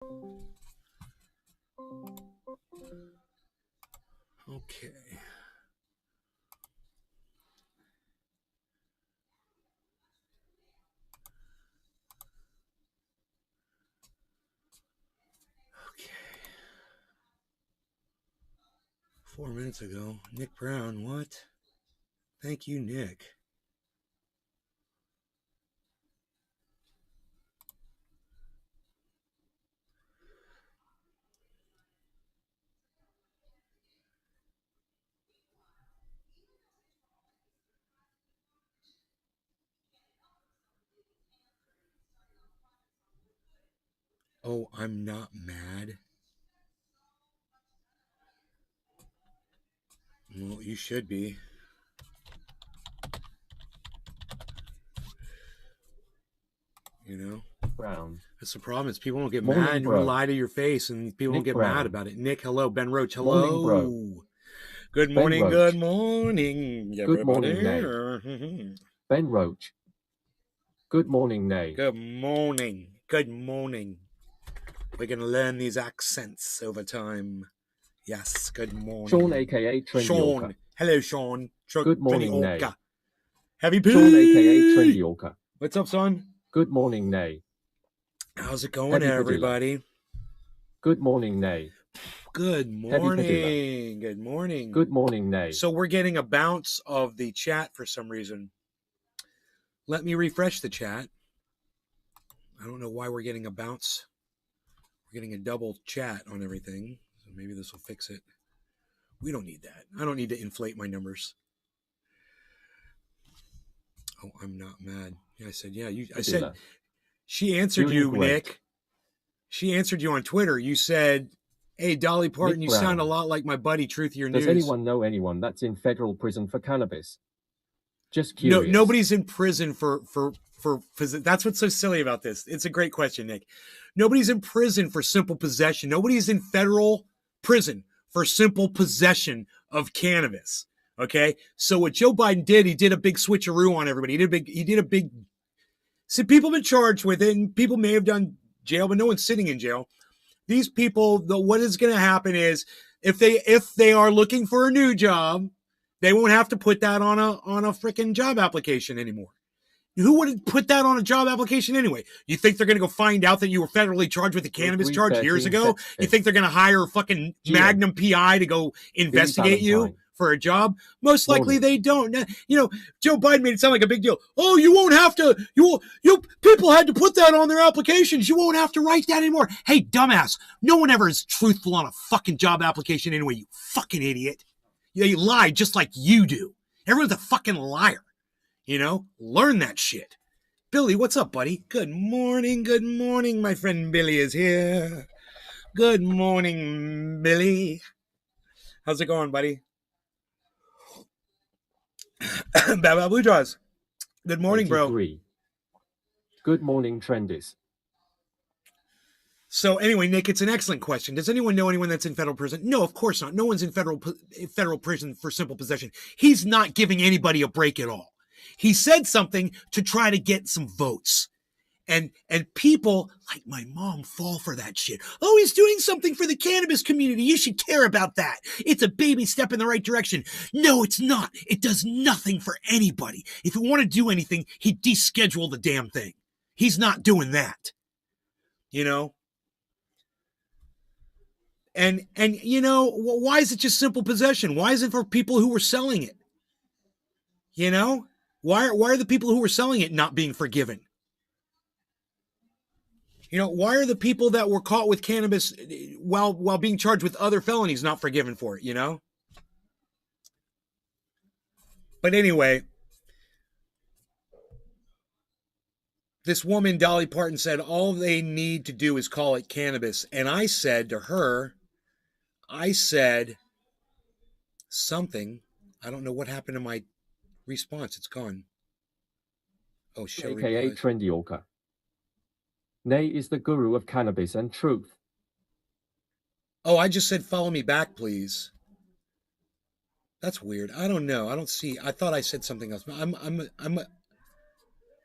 Okay. Okay. 4 minutes ago, Nick Brown, what? Thank you, Nick. Oh, I'm not mad. Well, you should be. You know? Brown. That's the problem. Is people don't get Morning, mad. You bro. lie to your face, and people Nick don't get Brown. mad about it. Nick, hello. Ben Roach, hello. Morning, bro. Good morning, good morning, everybody. Good morning, Nay. Ben Roach. Good morning, Nay. Good morning. Good morning. We're going to learn these accents over time. Yes, good morning. Sean, a.k.a. Trendy Sean. Orca. Hello, Sean. Good morning, Nay. Heavy P. Sean, a.k.a. Trendy Orca. What's up, son? Good morning, Nay. How's it going, everybody? Good morning, Nay. Good morning. Good morning. Good morning, Nay. So we're getting a bounce of the chat for some reason. Let me refresh the chat. I don't know why we're getting a bounce. We're getting a double chat on everything. So maybe this will fix it. We don't need that. I don't need to inflate my numbers. Oh, I'm not mad. Yeah, I said, yeah. I said, she answered you, Nick. She answered you on Twitter. You said, hey, Dolly Parton, you sound a lot like my buddy, Truth Your News. Does anyone know anyone that's in federal prison for cannabis? Just curious. No, nobody's in prison for that's what's so silly about this. It's a great question, Nick. Nobody's in prison for simple possession. Nobody's in federal prison for simple possession of cannabis. Okay, so what Joe Biden did, he did a big switcheroo on everybody. He did a big. See, people have been charged with it, and people may have done jail, but no one's sitting in jail. These people, what is going to happen is if they are looking for a new job, they won't have to put that on a freaking job application anymore. Who would put that on a job application anyway? You think they're going to go find out that you were federally charged with a cannabis charge years ago? You think they're going to hire a fucking Magnum PI to go investigate you for a job? Most likely they don't. You know, Joe Biden made it sound like a big deal. Oh, you won't have to. You people had to put that on their applications. You won't have to write that anymore. Hey, dumbass. No one ever is truthful on a fucking job application anyway, you fucking idiot. They lie just like you do. Everyone's a fucking liar. You know, learn that shit. Billy, what's up, buddy? Good morning. Good morning. My friend Billy is here. Good morning, Billy. How's it going, buddy? Baba Blue Jaws. Good morning, 83. Bro. Good morning, Trendis. So anyway, Nick, it's an excellent question. Does anyone know anyone that's in federal prison? No, of course not. No one's in federal prison for simple possession. He's not giving anybody a break at all. He said something to try to get some votes. And people like my mom fall for that shit. Oh, he's doing something for the cannabis community. You should care about that. It's a baby step in the right direction. No, it's not. It does nothing for anybody. If he wanted to do anything, he'd deschedule the damn thing. He's not doing that. You know? And you know, why is it just simple possession? Why is it for people who were selling it? You know? Why are the people who were selling it not being forgiven? You know, why are the people that were caught with cannabis while being charged with other felonies not forgiven for it, you know? But anyway, this woman, Dolly Parton, said all they need to do is call it cannabis. And I said to her, something. I don't know what happened to my response. It's gone. Oh, shit. AKA Trendy Orca. Nay is the guru of cannabis and truth. Oh, I just said follow me back, please. That's weird. I don't know. I don't see. I thought I said something else. I don't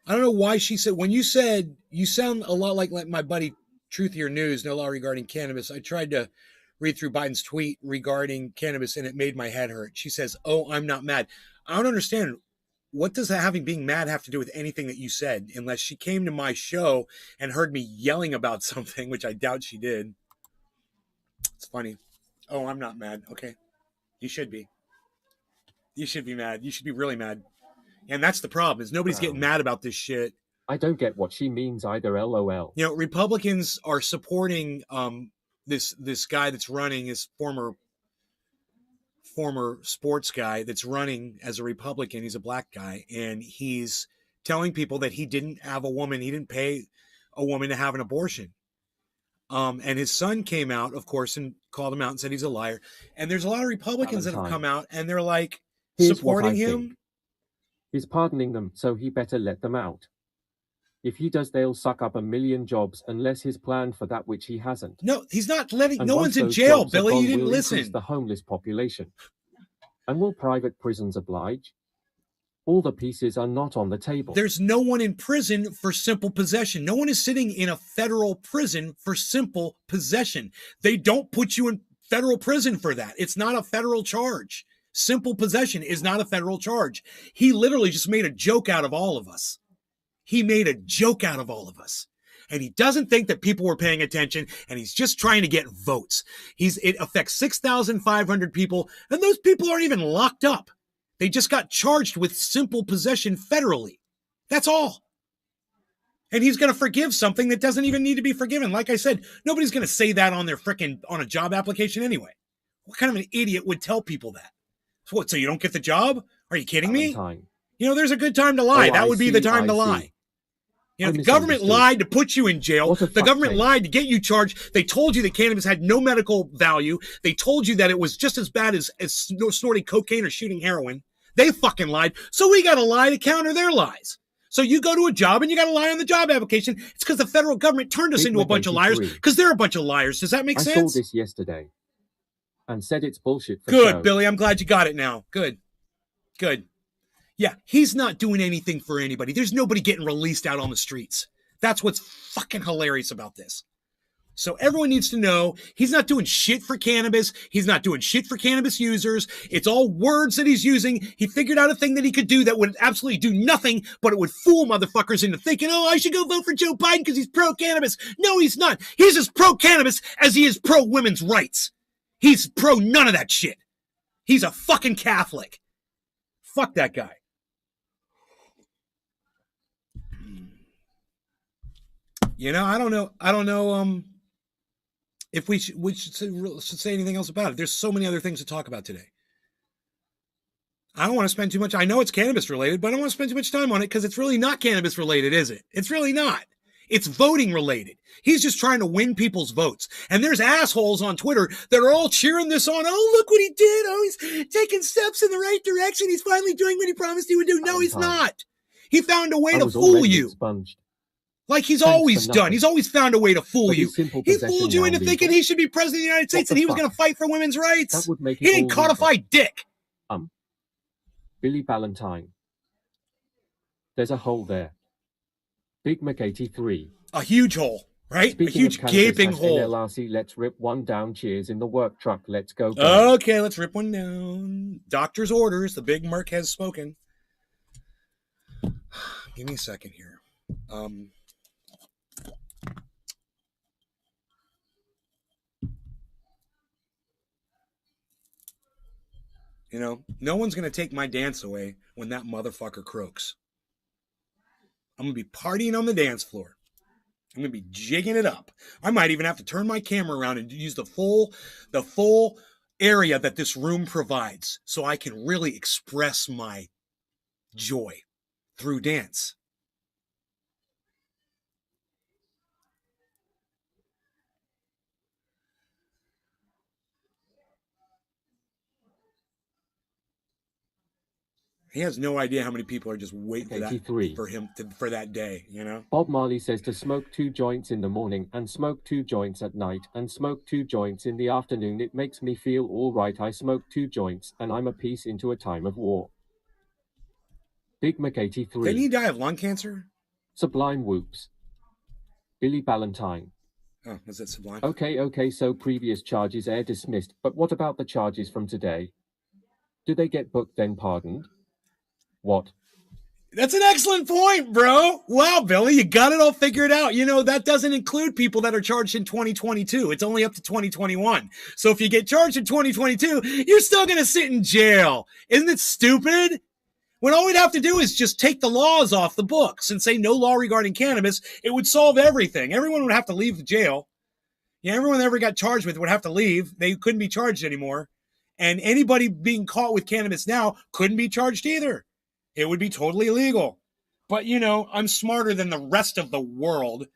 know why she said, when you said, you sound a lot like my buddy Truthier News, no law regarding cannabis. I tried to read through Biden's tweet regarding cannabis and it made my head hurt. She says, "Oh, I'm not mad." I don't understand. What does having being mad have to do with anything that you said? Unless she came to my show and heard me yelling about something, which I doubt she did. It's funny. Oh, I'm not mad. Okay. You should be. You should be mad. You should be really mad. And that's the problem, is nobody's getting mad about this shit. I don't get what she means either, LOL. You know, Republicans are supporting this guy that's running, his former sports guy that's running as a Republican. He's a black guy, and he's telling people that he didn't pay a woman to have an abortion. And his son came out, of course, and called him out and said he's a liar. And there's a lot of Republicans that have come out and they're like supporting him. He's pardoning them, so he better let them out. If he does, they'll suck up 1 million jobs unless he's planned for that which he hasn't. No, he's not letting. And no one's in jail, Billy. You didn't listen. The homeless population. And will private prisons oblige? All the pieces are not on the table. There's no one in prison for simple possession. No one is sitting in a federal prison for simple possession. They don't put you in federal prison for that. It's not a federal charge. Simple possession is not a federal charge. He literally just made a joke out of all of us. He made a joke out of all of us. And he doesn't think that people were paying attention, and he's just trying to get votes. It affects 6,500 people, and those people aren't even locked up. They just got charged with simple possession federally. That's all. And he's going to forgive something that doesn't even need to be forgiven. Like I said, nobody's going to say that on a job application anyway. What kind of an idiot would tell people that? So what, so you don't get the job? Are you kidding me? You know, there's a good time to lie. That would be the time to lie. You know, the government lied to put you in jail. The government lied to get you charged. They told you that cannabis had no medical value. They told you that it was just as bad as snorting cocaine or shooting heroin. They fucking lied. So we got to lie to counter their lies. So you go to a job and you got to lie on the job application. It's because the federal government turned us into a bunch of liars because they're a bunch of liars. Does that make sense? I saw this yesterday and said it's bullshit. Good, Billy. I'm glad you got it now. Good. Yeah, he's not doing anything for anybody. There's nobody getting released out on the streets. That's what's fucking hilarious about this. So everyone needs to know he's not doing shit for cannabis. He's not doing shit for cannabis users. It's all words that he's using. He figured out a thing that he could do that would absolutely do nothing, but it would fool motherfuckers into thinking, oh, I should go vote for Joe Biden because he's pro-cannabis. No, he's not. He's as pro-cannabis as he is pro-women's rights. He's pro none of that shit. He's a fucking Catholic. Fuck that guy. You know, I don't know if we should say anything else about it. There's so many other things to talk about today. I don't want to spend too much. I know it's cannabis related, but I don't want to spend too much time on it because it's really not cannabis related, is it? It's really not. It's voting related. He's just trying to win people's votes. And there's assholes on Twitter that are all cheering this on. Oh, look what he did. Oh, he's taking steps in the right direction. He's finally doing what he promised he would do. No, he's not. He found a way to fool you. Expunged. Like he's always done. He's always found a way to fool you. He fooled you into thinking he should be president of the United States and he was going to fight for women's rights. That would make he didn't codify dick. Billy Ballantyne. There's a hole there. Big Mac 83. A huge hole, right? Speaking a huge gaping hole. LRC, let's rip one down. Cheers in the work truck. Let's go. Okay, let's rip one down. Doctor's orders. The big Merc has spoken. Give me a second here. You know, no one's going to take my dance away when that motherfucker croaks. I'm going to be partying on the dance floor. I'm going to be jigging it up. I might even have to turn my camera around and use the full area that this room provides so I can really express my joy through dance. He has no idea how many people are just waiting for that day, you know? Bob Marley says to smoke 2 joints in the morning and smoke 2 joints at night and smoke 2 joints in the afternoon. It makes me feel all right. I smoke 2 joints and I'm a piece into a time of war. Big Mac 83. Didn't he die of lung cancer? Sublime whoops. Billy Ballantyne. Oh, was it Sublime? Okay, so previous charges are dismissed, but what about the charges from today? Do they get booked then pardoned? What? That's an excellent point, bro. Wow, Billy, you got it all figured out. You know, that doesn't include people that are charged in 2022. It's only up to 2021. So if you get charged in 2022, you're still going to sit in jail. Isn't it stupid? When all we'd have to do is just take the laws off the books and say no law regarding cannabis, it would solve everything. Everyone would have to leave the jail. Yeah, everyone that ever got charged with would have to leave. They couldn't be charged anymore. And anybody being caught with cannabis now couldn't be charged either. It would be totally illegal. But, you know, I'm smarter than the rest of the world.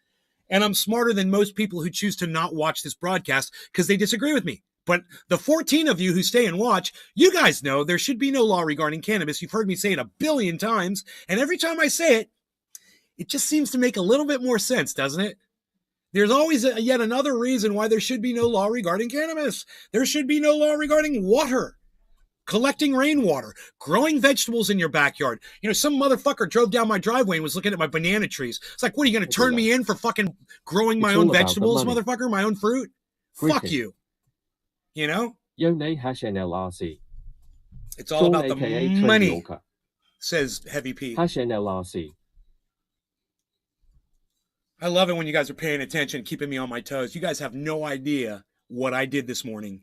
And I'm smarter than most people who choose to not watch this broadcast because they disagree with me. But the 14 of you who stay and watch, you guys know there should be no law regarding cannabis. You've heard me say it 1 billion times. And every time I say it, it just seems to make a little bit more sense, doesn't it? There's always yet another reason why there should be no law regarding cannabis. There should be no law regarding water. Collecting rainwater, growing vegetables in your backyard. You know, some motherfucker drove down my driveway and was looking at my banana trees. It's like, what, are you going to turn me in for fucking growing my own vegetables, motherfucker? My own fruit? Fuck you. You know? Yone hash NLRC. It's all about the money, says Heavy P. Hash NLRC. I love it when you guys are paying attention, keeping me on my toes. You guys have no idea what I did this morning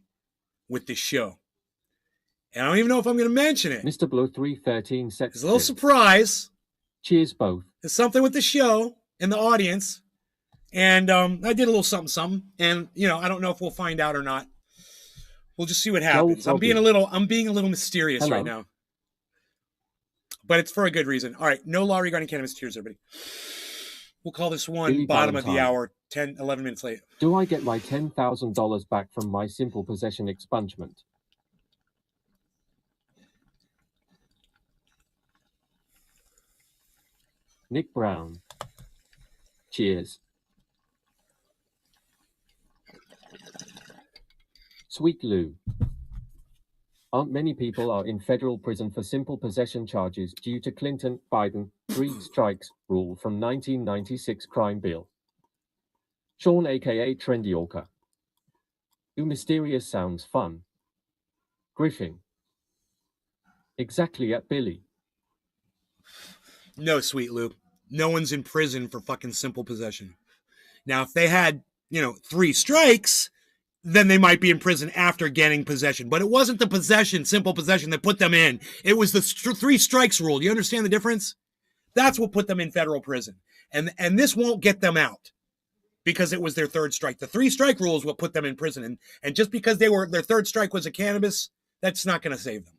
with this show. And I don't even know if I'm going to mention it. Mr. Blow 313 sets. There's a little surprise. Cheers, both. There's something with the show and the audience. And I did a little something. And, you know, I don't know if we'll find out or not. We'll just see what happens. I'm being a little mysterious right now. But it's for a good reason. All right. No law regarding cannabis. Cheers, everybody. We'll call this one Billy bottom Valentine. of the hour, 11 minutes late. Do I get my $10,000 back from my simple possession expungement? Nick Brown. Cheers. Sweet Lou. Aren't many people are in federal prison for simple possession charges due to Clinton, Biden, 3 strikes rule from 1996 crime bill? Sean aka Trendyorker. Ooh, mysterious sounds fun. Griffin. Exactly at Billy. No, Sweet Lou. No one's in prison for fucking simple possession. Now, if they had, 3 strikes, then they might be in prison after getting possession. But it wasn't the simple possession that put them in. It was the 3 strikes rule. Do you understand the difference? That's what put them in federal prison. And this won't get them out because it was their 3rd strike. The 3 strike rule is what put them in prison. And just because their 3rd strike was a cannabis, that's not going to save them.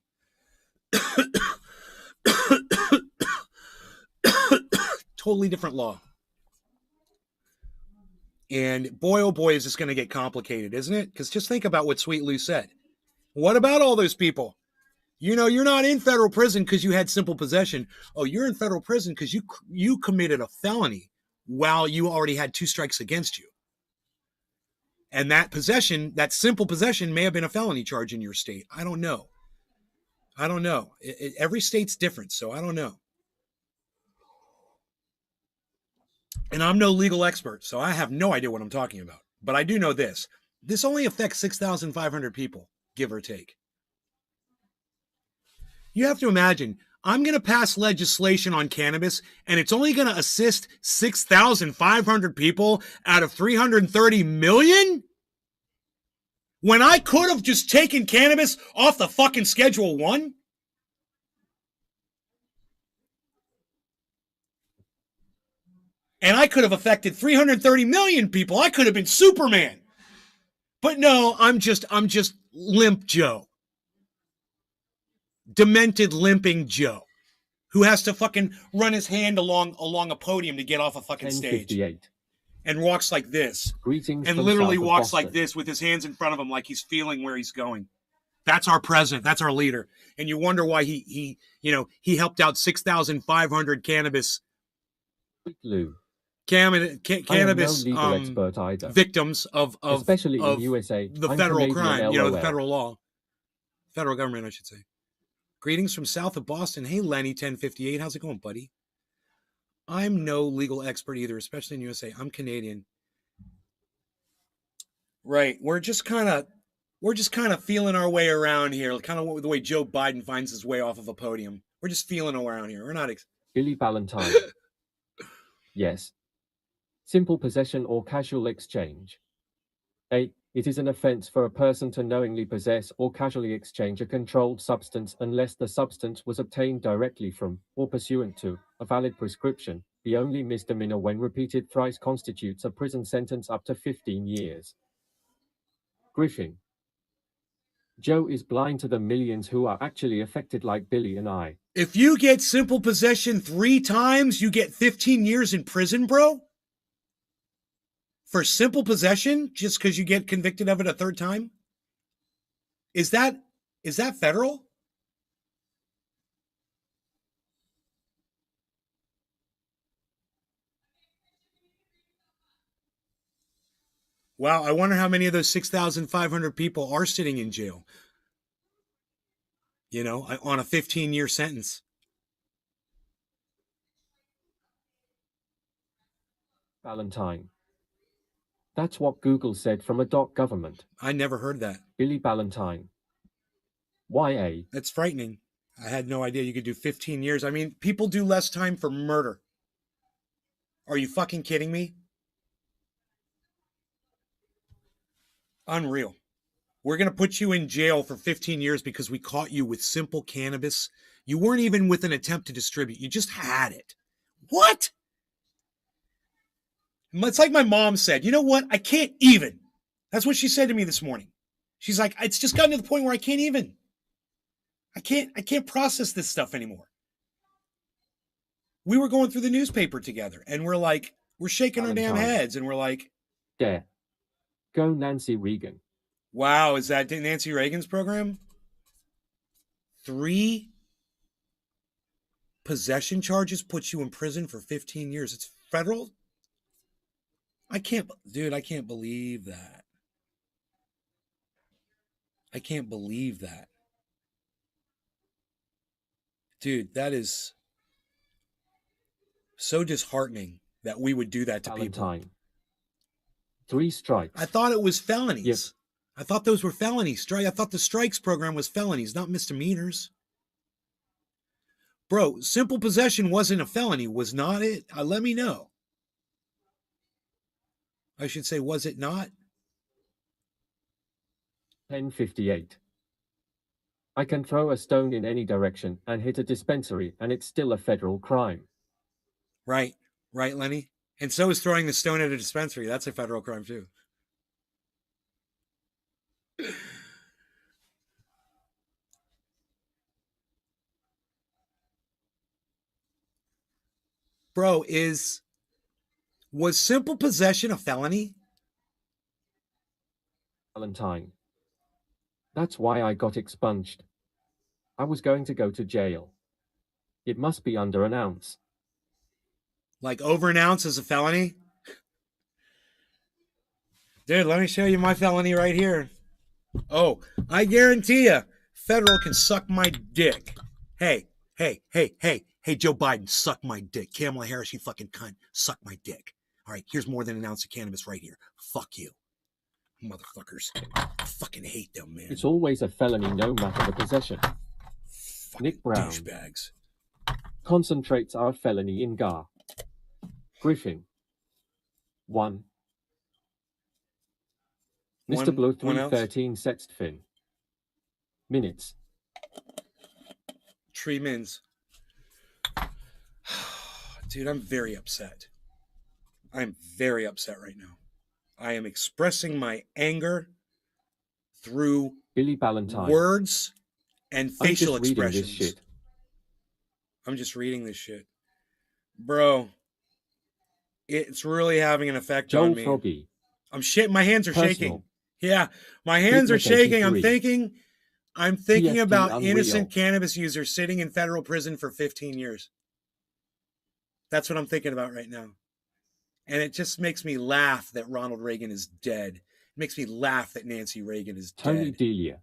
Totally different law. And boy, oh boy, is this going to get complicated, isn't it? Because just think about what Sweet Lou said. What about all those people? You're not in federal prison because you had simple possession. Oh, you're in federal prison because you committed a felony while you already had 2 strikes against you. And that simple possession may have been a felony charge in your state. I don't know. Every state's different, so I don't know. And I'm no legal expert, so I have no idea what I'm talking about. But I do know this. This only affects 6,500 people, give or take. You have to imagine, I'm going to pass legislation on cannabis, and it's only going to assist 6,500 people out of 330 million? When I could have just taken cannabis off the fucking Schedule 1? And I could have affected 330 million people. I could have been Superman. But no, I'm just limp Joe. Demented limping Joe. Who has to fucking run his hand along a podium to get off a fucking stage. And walks like this. Greetings and literally walks like this with his hands in front of him like he's feeling where he's going. That's our president. That's our leader. And you wonder why he helped out 6,500 cannabis cannabis victims of especially in USA, the federal crime, the federal law, federal government, I should say. Greetings from south of Boston. Hey, Lenny, 1058. How's it going, buddy? I'm no legal expert either, especially in USA. I'm Canadian. Right. We're just kind of feeling our way around here, kind of the way Joe Biden finds his way off of a podium. We're just feeling around here. We're not. Billy Ballantyne. Yes. Simple possession or casual exchange. A. It is an offense for a person to knowingly possess or casually exchange a controlled substance unless the substance was obtained directly from, or pursuant to, a valid prescription. The only misdemeanor when repeated thrice constitutes a prison sentence up to 15 years. Griffin. Joe is blind to the millions who are actually affected like Billy and I. If you get simple possession 3 times, you get 15 years in prison, bro? For simple possession, just because you get convicted of it a 3rd time? Is that federal? Wow, I wonder how many of those 6,500 people are sitting in jail. You know, on a 15-year sentence. Ballantyne. That's what Google said from a .government. I never heard that. Billy Ballantyne. YA. That's frightening. I had no idea you could do 15 years. I mean, people do less time for murder. Are you fucking kidding me? Unreal. We're going to put you in jail for 15 years because we caught you with simple cannabis. You weren't even with an attempt to distribute. You just had it. What? It's like my mom said, you know what? I can't even. That's what she said to me this morning. She's like, it's just gotten to the point where I can't even. I can't process this stuff anymore. We were going through the newspaper together and we're shaking our damn heads and we're like, yeah. Go Nancy Reagan. Wow, is that Nancy Reagan's program? 3 possession charges put you in prison for 15 years. It's federal? I can't believe that. I can't believe that. Dude, that is so disheartening that we would do that to Valentine. people. 3 strikes. I thought it was felonies. Yep. I thought those were felonies. I thought the strikes program was felonies, not misdemeanors. Bro, simple possession wasn't a felony, was not it? Let me know. I should say, was it not? 1058. I can throw a stone in any direction and hit a dispensary, and it's still a federal crime. Right, Lenny? And so is throwing the stone at a dispensary. That's a federal crime, too. Bro, was simple possession a felony? Valentine. That's why I got expunged. I was going to go to jail. It must be under an ounce. Like over an ounce is a felony? Dude, let me show you my felony right here. Oh, I guarantee you, federal can suck my dick. Hey, Joe Biden, suck my dick. Kamala Harris, you fucking cunt, suck my dick. All right, here's more than an ounce of cannabis right here. Fuck you, motherfuckers. I fucking hate them, man. It's always a felony no matter the possession. Fucking Nick Brown. Douchebags. Concentrates are a felony in GAR. Griffin. 1. Mr. Blow 313 Sextfin. Minutes. 3 mins. Dude, I'm very upset. I'm very upset right now. I am expressing my anger through Billy Ballantyne. Words and facial expressions. This shit. I'm just reading this shit. Bro, it's really having an effect Joel on me. Froggy. I'm shit. My hands are Personal. shaking. Yeah, my hands are shaking. I'm thinking PFT about unreal. innocent cannabis users sitting in federal prison for 15 years. That's what I'm thinking about right now. And it just makes me laugh that Ronald Reagan is dead. It makes me laugh that Nancy Reagan is dead. Tony Delia.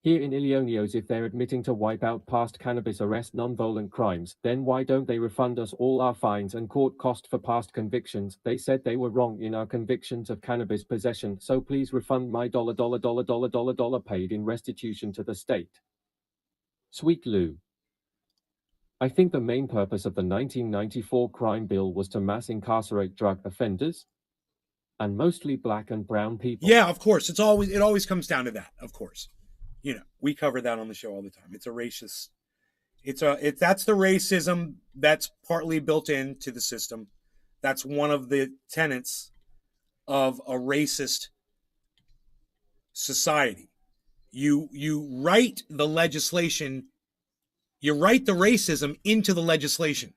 Here in Illinois, if they're admitting to wipe out past cannabis arrest non-violent crimes, then why don't they refund us all our fines and court cost for past convictions? They said they were wrong in our convictions of cannabis possession, so please refund my dollar paid in restitution to the state. Sweet Lou. I think the main purpose of the 1994 crime bill was to mass incarcerate drug offenders, and mostly black and brown people. Yeah, of course. It always comes down to that, of course. You know, we cover that on the show all the time. It's a racist. That's the racism that's partly built into the system. That's one of the tenets of a racist society. You write the legislation, you write the racism into the legislation.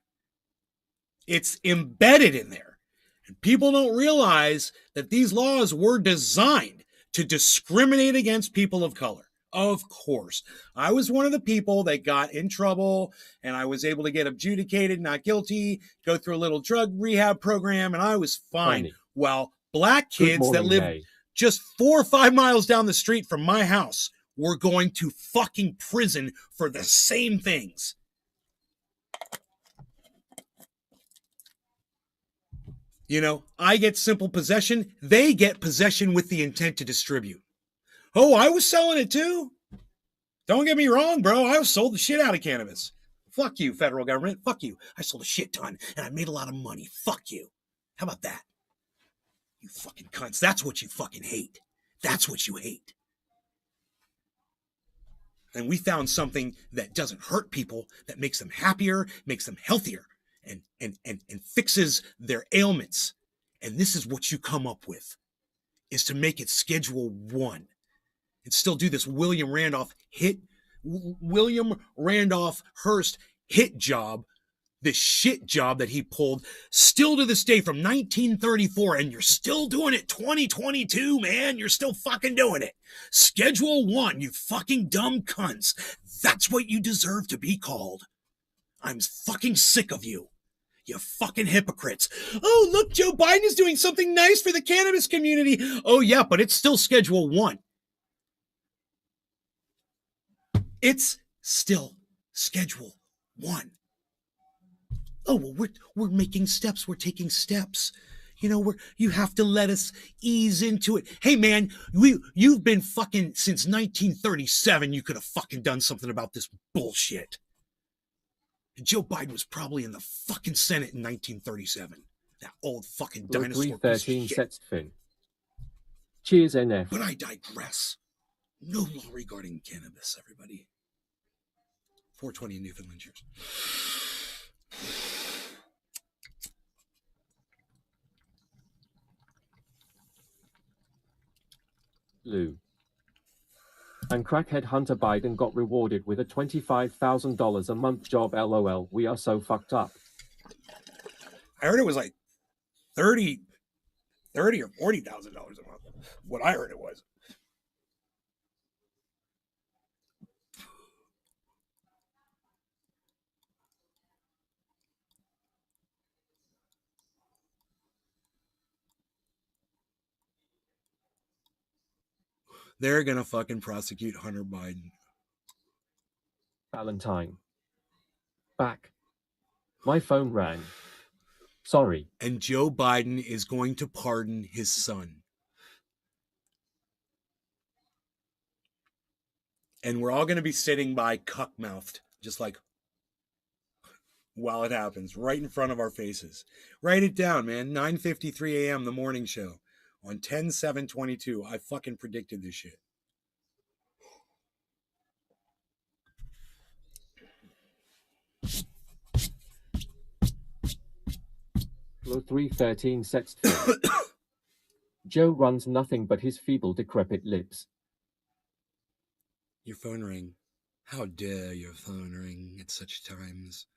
It's embedded in there. And people don't realize that these laws were designed to discriminate against people of color. Of course. I was one of the people that got in trouble and I was able to get adjudicated, not guilty, go through a little drug rehab program, and I was fine. While black kids that live just 4 or 5 miles down the street from my house were going to fucking prison for the same things. You know, I get simple possession. They get possession with the intent to distribute. Oh, I was selling it too. Don't get me wrong, bro. I sold the shit out of cannabis. Fuck you, federal government. Fuck you. I sold a shit ton and I made a lot of money. Fuck you. How about that? You fucking cunts. That's what you fucking hate. That's what you hate. And we found something that doesn't hurt people, that makes them happier, makes them healthier, and fixes their ailments. And this is what you come up with, is to make it Schedule 1. And still do this William Randolph Hearst hit job, this shit job that he pulled, still to this day from 1934, and you're still doing it 2022, man. You're still fucking doing it. Schedule 1, you fucking dumb cunts. That's what you deserve to be called. I'm fucking sick of you. You fucking hypocrites. Oh, look, Joe Biden is doing something nice for the cannabis community. Oh, yeah, but it's still Schedule 1. It's still Schedule 1. Oh, well, we're making steps. We're taking steps. You know, you have to let us ease into it. Hey, man, you've been fucking since 1937. You could have fucking done something about this bullshit. And Joe Biden was probably in the fucking Senate in 1937. That old fucking dinosaur piece of shit. Cheers, NF. But I digress. No law regarding cannabis, everybody. 420 in Newfoundland, cheers. Lou. And crackhead Hunter Biden got rewarded with a $25,000 a month job. LOL. We are so fucked up. I heard it was like $30,000 or $40,000 a month. What I heard it was. They're gonna fucking prosecute Hunter Biden. Valentine. Back. My phone rang. Sorry. And Joe Biden is going to pardon his son. And we're all going to be sitting by cuck-mouthed, just like, while it happens, right in front of our faces. Write it down, man. 9:53 a.m., the morning show. On 10/7/22, I fucking predicted this shit. Flow 313 sets. Joe runs nothing but his feeble, decrepit lips. Your phone rang. How dare your phone ring at such times?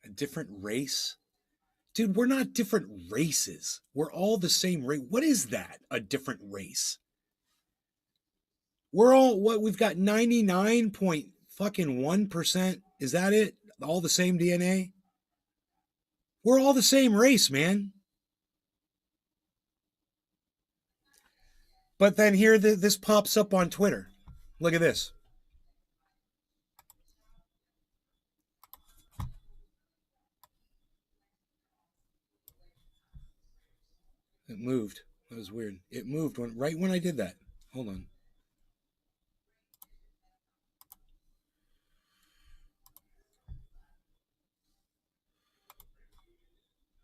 A different race Dude, we're not different races. We're all the same race. What is that? A different race? We're all what? We've got 99.1%. Is that it? All the same DNA? We're all the same race, man. But then here this pops up on Twitter. Look at this. It moved. That was weird. It moved right when I did that. Hold on.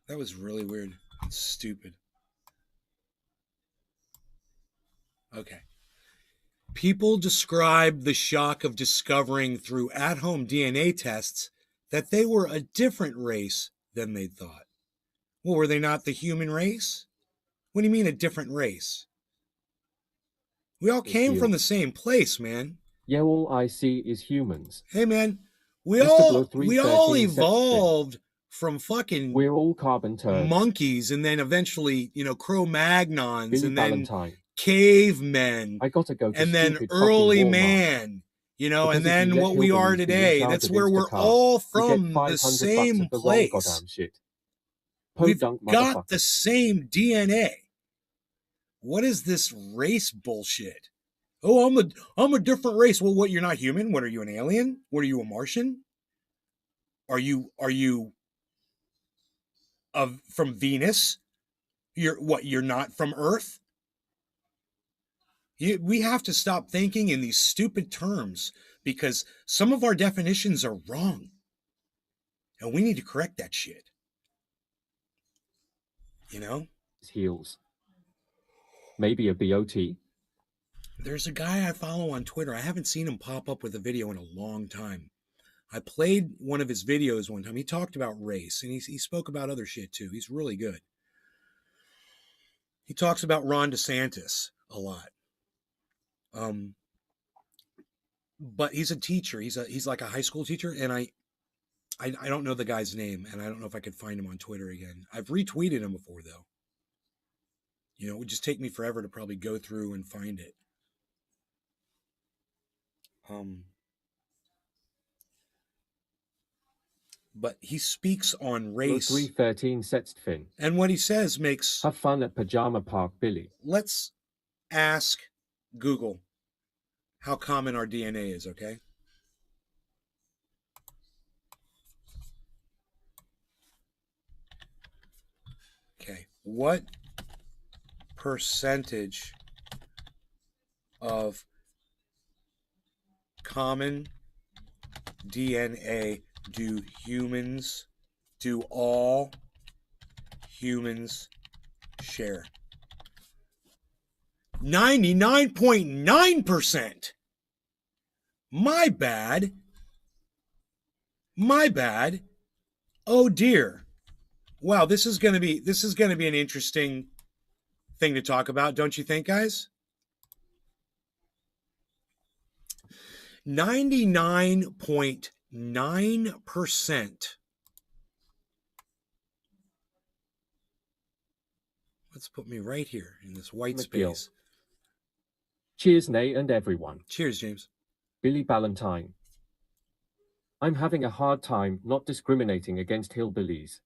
That was really weird. It's stupid. Okay. People described the shock of discovering through at-home DNA tests that they were a different race than they'd thought. Well, were they not the human race? What do you mean a different race? We all came from the same place, man. Yeah, all I see is humans. Hey, man, we all evolved from fucking. We're all carbon turds. Monkeys, and then eventually, Cro-Magnons, Billy and then Valentine. Cavemen. I gotta go. And then early man. And then what we are today. That's where we're all from the same place. We've got the same DNA. What is this race bullshit? Oh, I'm a different race. Well, what, you're not human? What, are you an alien? What, are you a Martian? Are you from Venus? You're not from Earth? We have to stop thinking in these stupid terms because some of our definitions are wrong. And we need to correct that shit. Heels. Maybe a BOT. There's a guy I follow on Twitter. I haven't seen him pop up with a video in a long time. I played one of his videos one time. He talked about race, and he spoke about other shit too. He's really good. He talks about Ron DeSantis a lot. But he's a teacher. He's like a high school teacher, and I don't know the guy's name, and I don't know if I could find him on Twitter again. I've retweeted him before, though. It would just take me forever to probably go through and find it. But he speaks on race. 313 Setstfin. And what he says makes... Have fun at Pajama Park, Billy. Let's ask Google how common our DNA is, okay? Okay. What percentage of common DNA do all humans share? 99.9%. My bad. Oh dear. Wow, this is going to be an interesting thing to talk about, don't you think, guys? 99.9%. Let's put me right here in this white space. Cheers, Nay, and everyone. Cheers, James. Billy Valentine. I'm having a hard time not discriminating against hillbillies.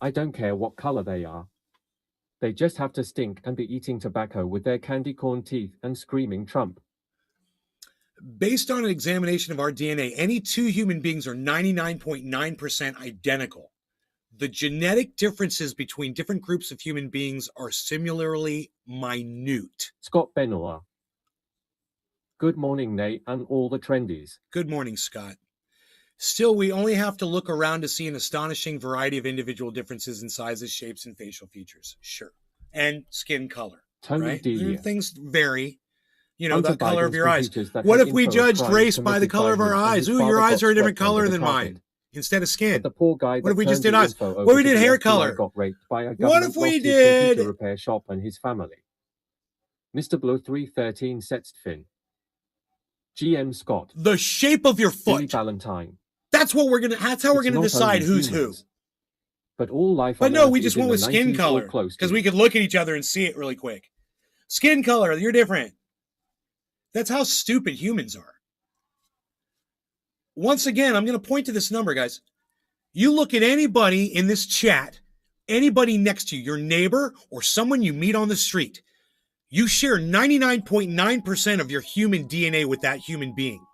I don't care what color they are. They just have to stink and be eating tobacco with their candy corn teeth and screaming Trump. Based on an examination of our DNA, any two human beings are 99.9% identical. The genetic differences between different groups of human beings are similarly minute. Scott Benoit. Good morning, Nate, and all the trendies. Good morning, Scott. Still, we only have to look around to see an astonishing variety of individual differences in sizes, shapes, and facial features. Sure. And skin color. Tony right? Delia. Things vary. The Hunter color of Biden's your eyes. computers that What had if we info of judged crimes race by the committed color of by our him, and eyes? his Ooh, father your eyes got are a different swept under color the than carpet. mine instead of skin. The poor guy What if we that just did turned the eyes? info over What if we to did the hair FBI color? got raped by a What government if we lost his did- computer repair shop and his family. Mr. Blow 313 Setstfin. GM Scott. The shape of your Billy foot. Valentine. That's how we're It's gonna not decide only who's humans. But all life But on no, Earth we is just in went the with skin 90s or color close because to we it. could look at each other and see it really quick. Skin color, you're different. That's how stupid humans are. Once again, I'm going to point to this number, guys. You look at anybody in this chat, anybody next to you, your neighbor or someone you meet on the street, you share 99.9% of your human DNA with that human being.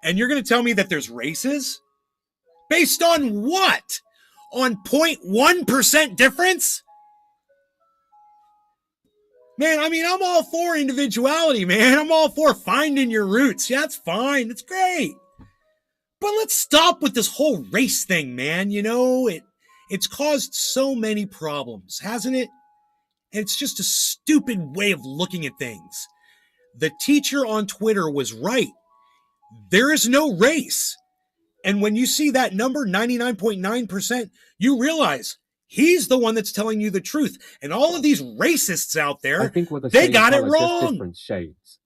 And you're going to tell me that there's races? Based on what? On 0.1% difference? Man, I mean, I'm all for individuality, man. I'm all for finding your roots. Yeah, that's fine. That's great. But let's stop with this whole race thing, man. You know, it's caused so many problems, hasn't it? And it's just a stupid way of looking at things. The teacher on Twitter was right. There is no race. And when you see that number, 99.9%, you realize he's the one that's telling you the truth. And all of these racists out there, I think we're the they same got it color, just wrong. different shades.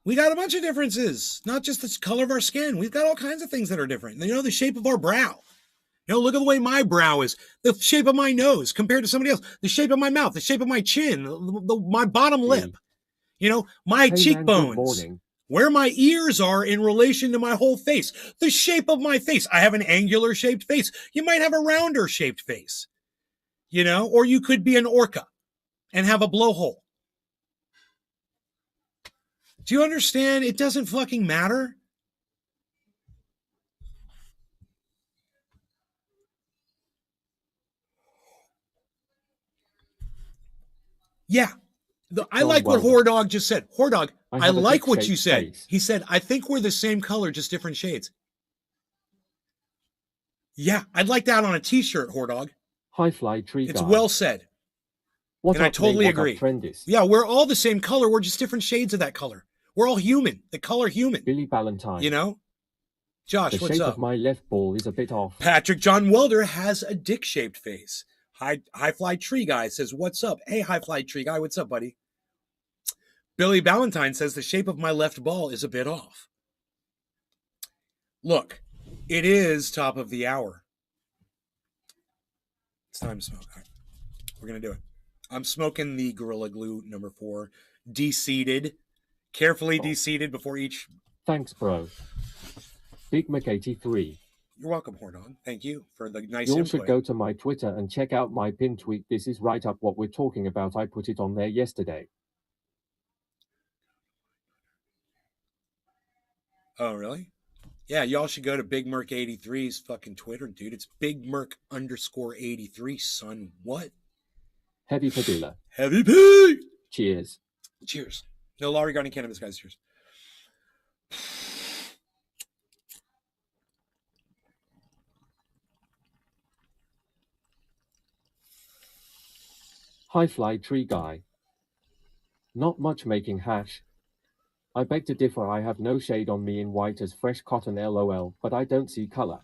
We got a bunch of differences, not just the color of our skin. We've got all kinds of things that are different. You know, the shape of our brow. You know, look at the way my brow is, the shape of my nose compared to somebody else, the shape of my mouth, the shape of my chin, my bottom lip, you know, my Hey cheekbones, man, good morning. where my ears are in relation to my whole face, the shape of my face. I have an angular shaped face. You might have a rounder shaped face, you know, or you could be an orca and have a blowhole. Do you understand? It doesn't fucking matter. Yeah. I like what Hordog just said. Hordog, I like what you said. Face. He said, I think we're the same color, just different shades. Yeah, I'd like that on a t-shirt, Hordog. High fly tree It's guy. well said. What and I totally agree. Trendis? Yeah, we're all the same color. We're just different shades of that color. We're all human. The color human. Billy Valentine. You know? Josh, the what's shape up? Of my left ball is a bit off. Patrick John Welder has a dick-shaped face. High Fly Tree Guy says, what's up? Hey, High Fly Tree Guy, what's up, buddy? Billy Valentine says the shape of my left ball is a bit off. Look, it is top of the hour. It's time to smoke. All right. We're going to do it. I'm smoking the Gorilla Glue number 4. De-seeded. Carefully de-seeded before each. Thanks, bro. Big Mac 83. You're welcome, Hordon. Thank you for the nice You all input. should go to my Twitter and check out my pin tweet. This is right up what we're talking about. I put it on there yesterday. Oh, really? Yeah, y'all should go to Big Merc 83's fucking Twitter, dude. It's Big Merc _83, son. What? Heavy Padilla. Heavy P! Cheers. Cheers. No law regarding cannabis, guys. Cheers. High Fly Tree Guy. Not much making hash. I beg to differ. I have no shade on me in white as fresh cotton, lol, but I don't see color.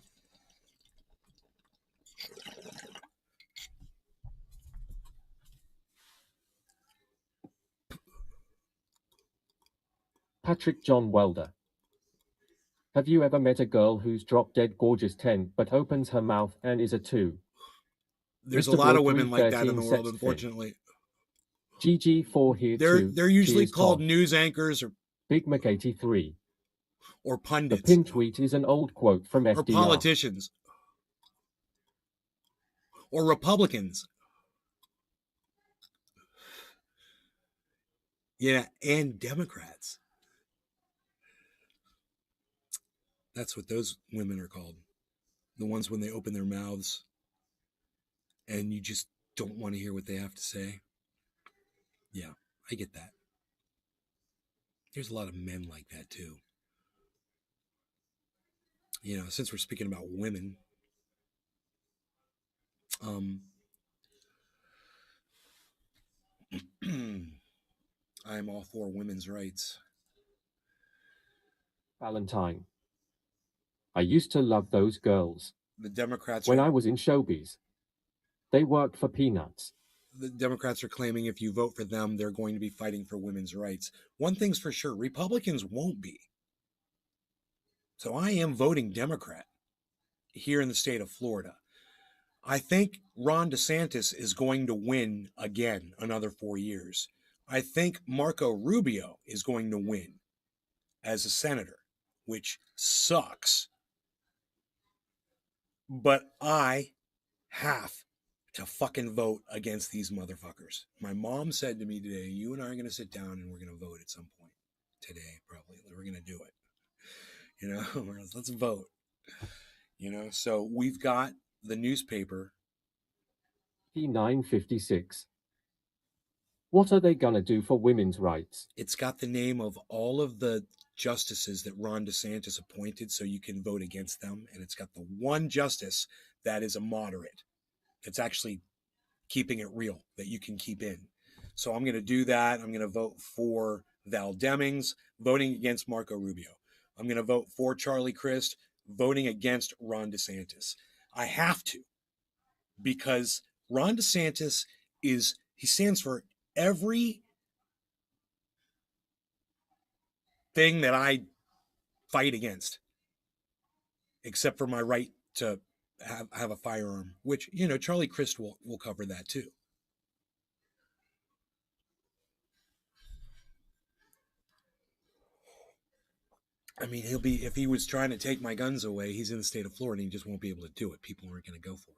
Patrick John Welder. Have you ever met a girl who's drop dead gorgeous 10 but opens her mouth and is a 2? There's a lot of women like that in the world, unfortunately. GG4 here too. They're usually Cheers, called Tom. news anchors or Big Mac 83. Or pundits. The pin tweet is an old quote from FDR. Or politicians. Or Republicans. Yeah, and Democrats. That's what those women are called. The ones when they open their mouths and you just don't want to hear what they have to say. Yeah, I get that. There's a lot of men like that too. You know, since we're speaking about women, I'm all for women's rights. Valentine. I used to love those girls. The Democrats when I was in showbiz. They worked for peanuts. The Democrats are claiming if you vote for them, they're going to be fighting for women's rights. One thing's for sure, Republicans won't be. So I am voting Democrat. here in the state of Florida. I think Ron DeSantis is going to win again another 4 years. I think Marco Rubio is going to win as a senator, which sucks. But I have to fucking vote against these motherfuckers. My mom said to me today, you and I are going to sit down and we're going to vote at some point today, probably. We're going to do it. You know, let's vote. You know, so we've got the newspaper. P956. What are they gonna do for women's rights? It's got the name of all of the justices that Ron DeSantis appointed, so you can vote against them. And it's got the one justice that is a moderate. It's actually keeping it real that you can keep in. So I'm going to do that. I'm going to vote for Val Demings, voting against Marco Rubio. I'm going to vote for Charlie Crist, voting against Ron DeSantis. I have to, because Ron DeSantis he stands for every thing that I fight against, except for my right to have a firearm, which, you know, Charlie Crist will cover that too. I mean, if he was trying to take my guns away, he's in the state of Florida and he just won't be able to do it. People aren't going to go for it.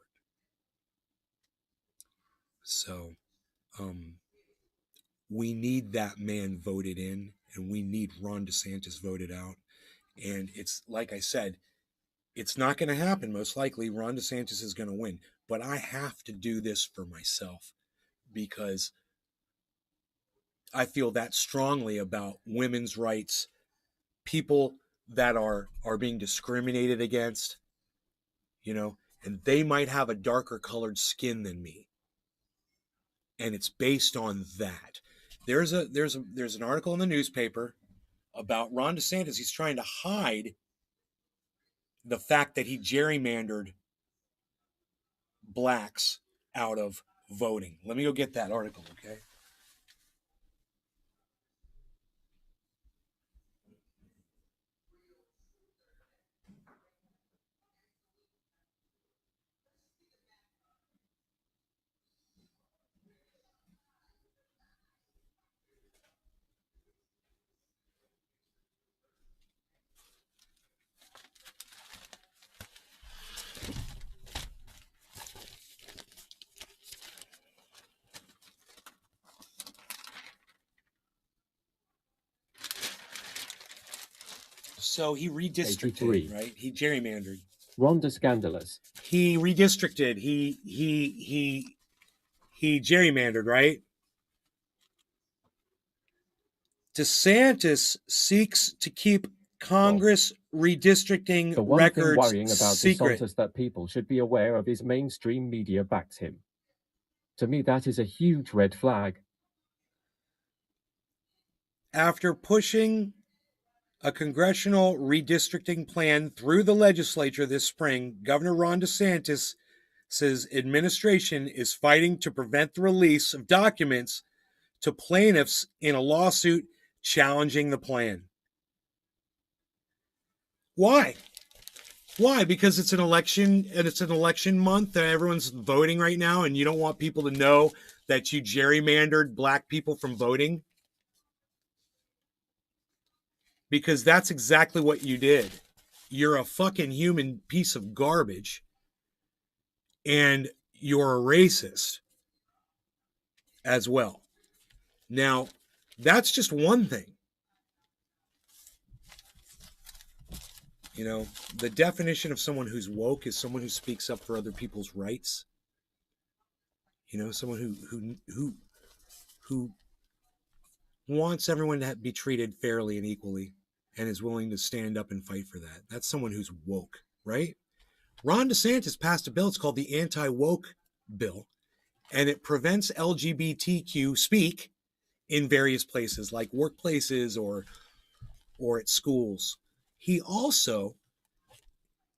So, we need that man voted in, and we need Ron DeSantis voted out. And it's, like I said, it's not going to happen. Most likely, Ron DeSantis is going to win. But I have to do this for myself because I feel that strongly about women's rights, people that are being discriminated against, you know, and they might have a darker colored skin than me. And it's based on that. There's an article in the newspaper about Ron DeSantis. He's trying to hide the fact that he gerrymandered blacks out of voting. Let me go get that article, okay? So he redistricted, 83. right? He gerrymandered. Ronda scandalous. He redistricted. He gerrymandered, right? DeSantis seeks to keep Congress redistricting The one thing records worrying about secret. DeSantis that people should be aware of is mainstream media backs him. To me, that is a huge red flag. After pushing a congressional redistricting plan through the legislature this spring, Governor Ron DeSantis says administration is fighting to prevent the release of documents to plaintiffs in a lawsuit challenging the plan. Why? Why? Because it's an election and it's an election month and everyone's voting right now and you don't want people to know that you gerrymandered black people from voting? Because that's exactly what you did. You're a fucking human piece of garbage and you're a racist as well. Now, that's just one thing. You know, the definition of someone who's woke is someone who speaks up for other people's rights. You know, someone who wants everyone to be treated fairly and equally and is willing to stand up and fight for that. That's someone who's woke, right? Ron DeSantis passed a bill. It's called the anti-woke bill, and it prevents LGBTQ speak in various places like workplaces or at schools. He also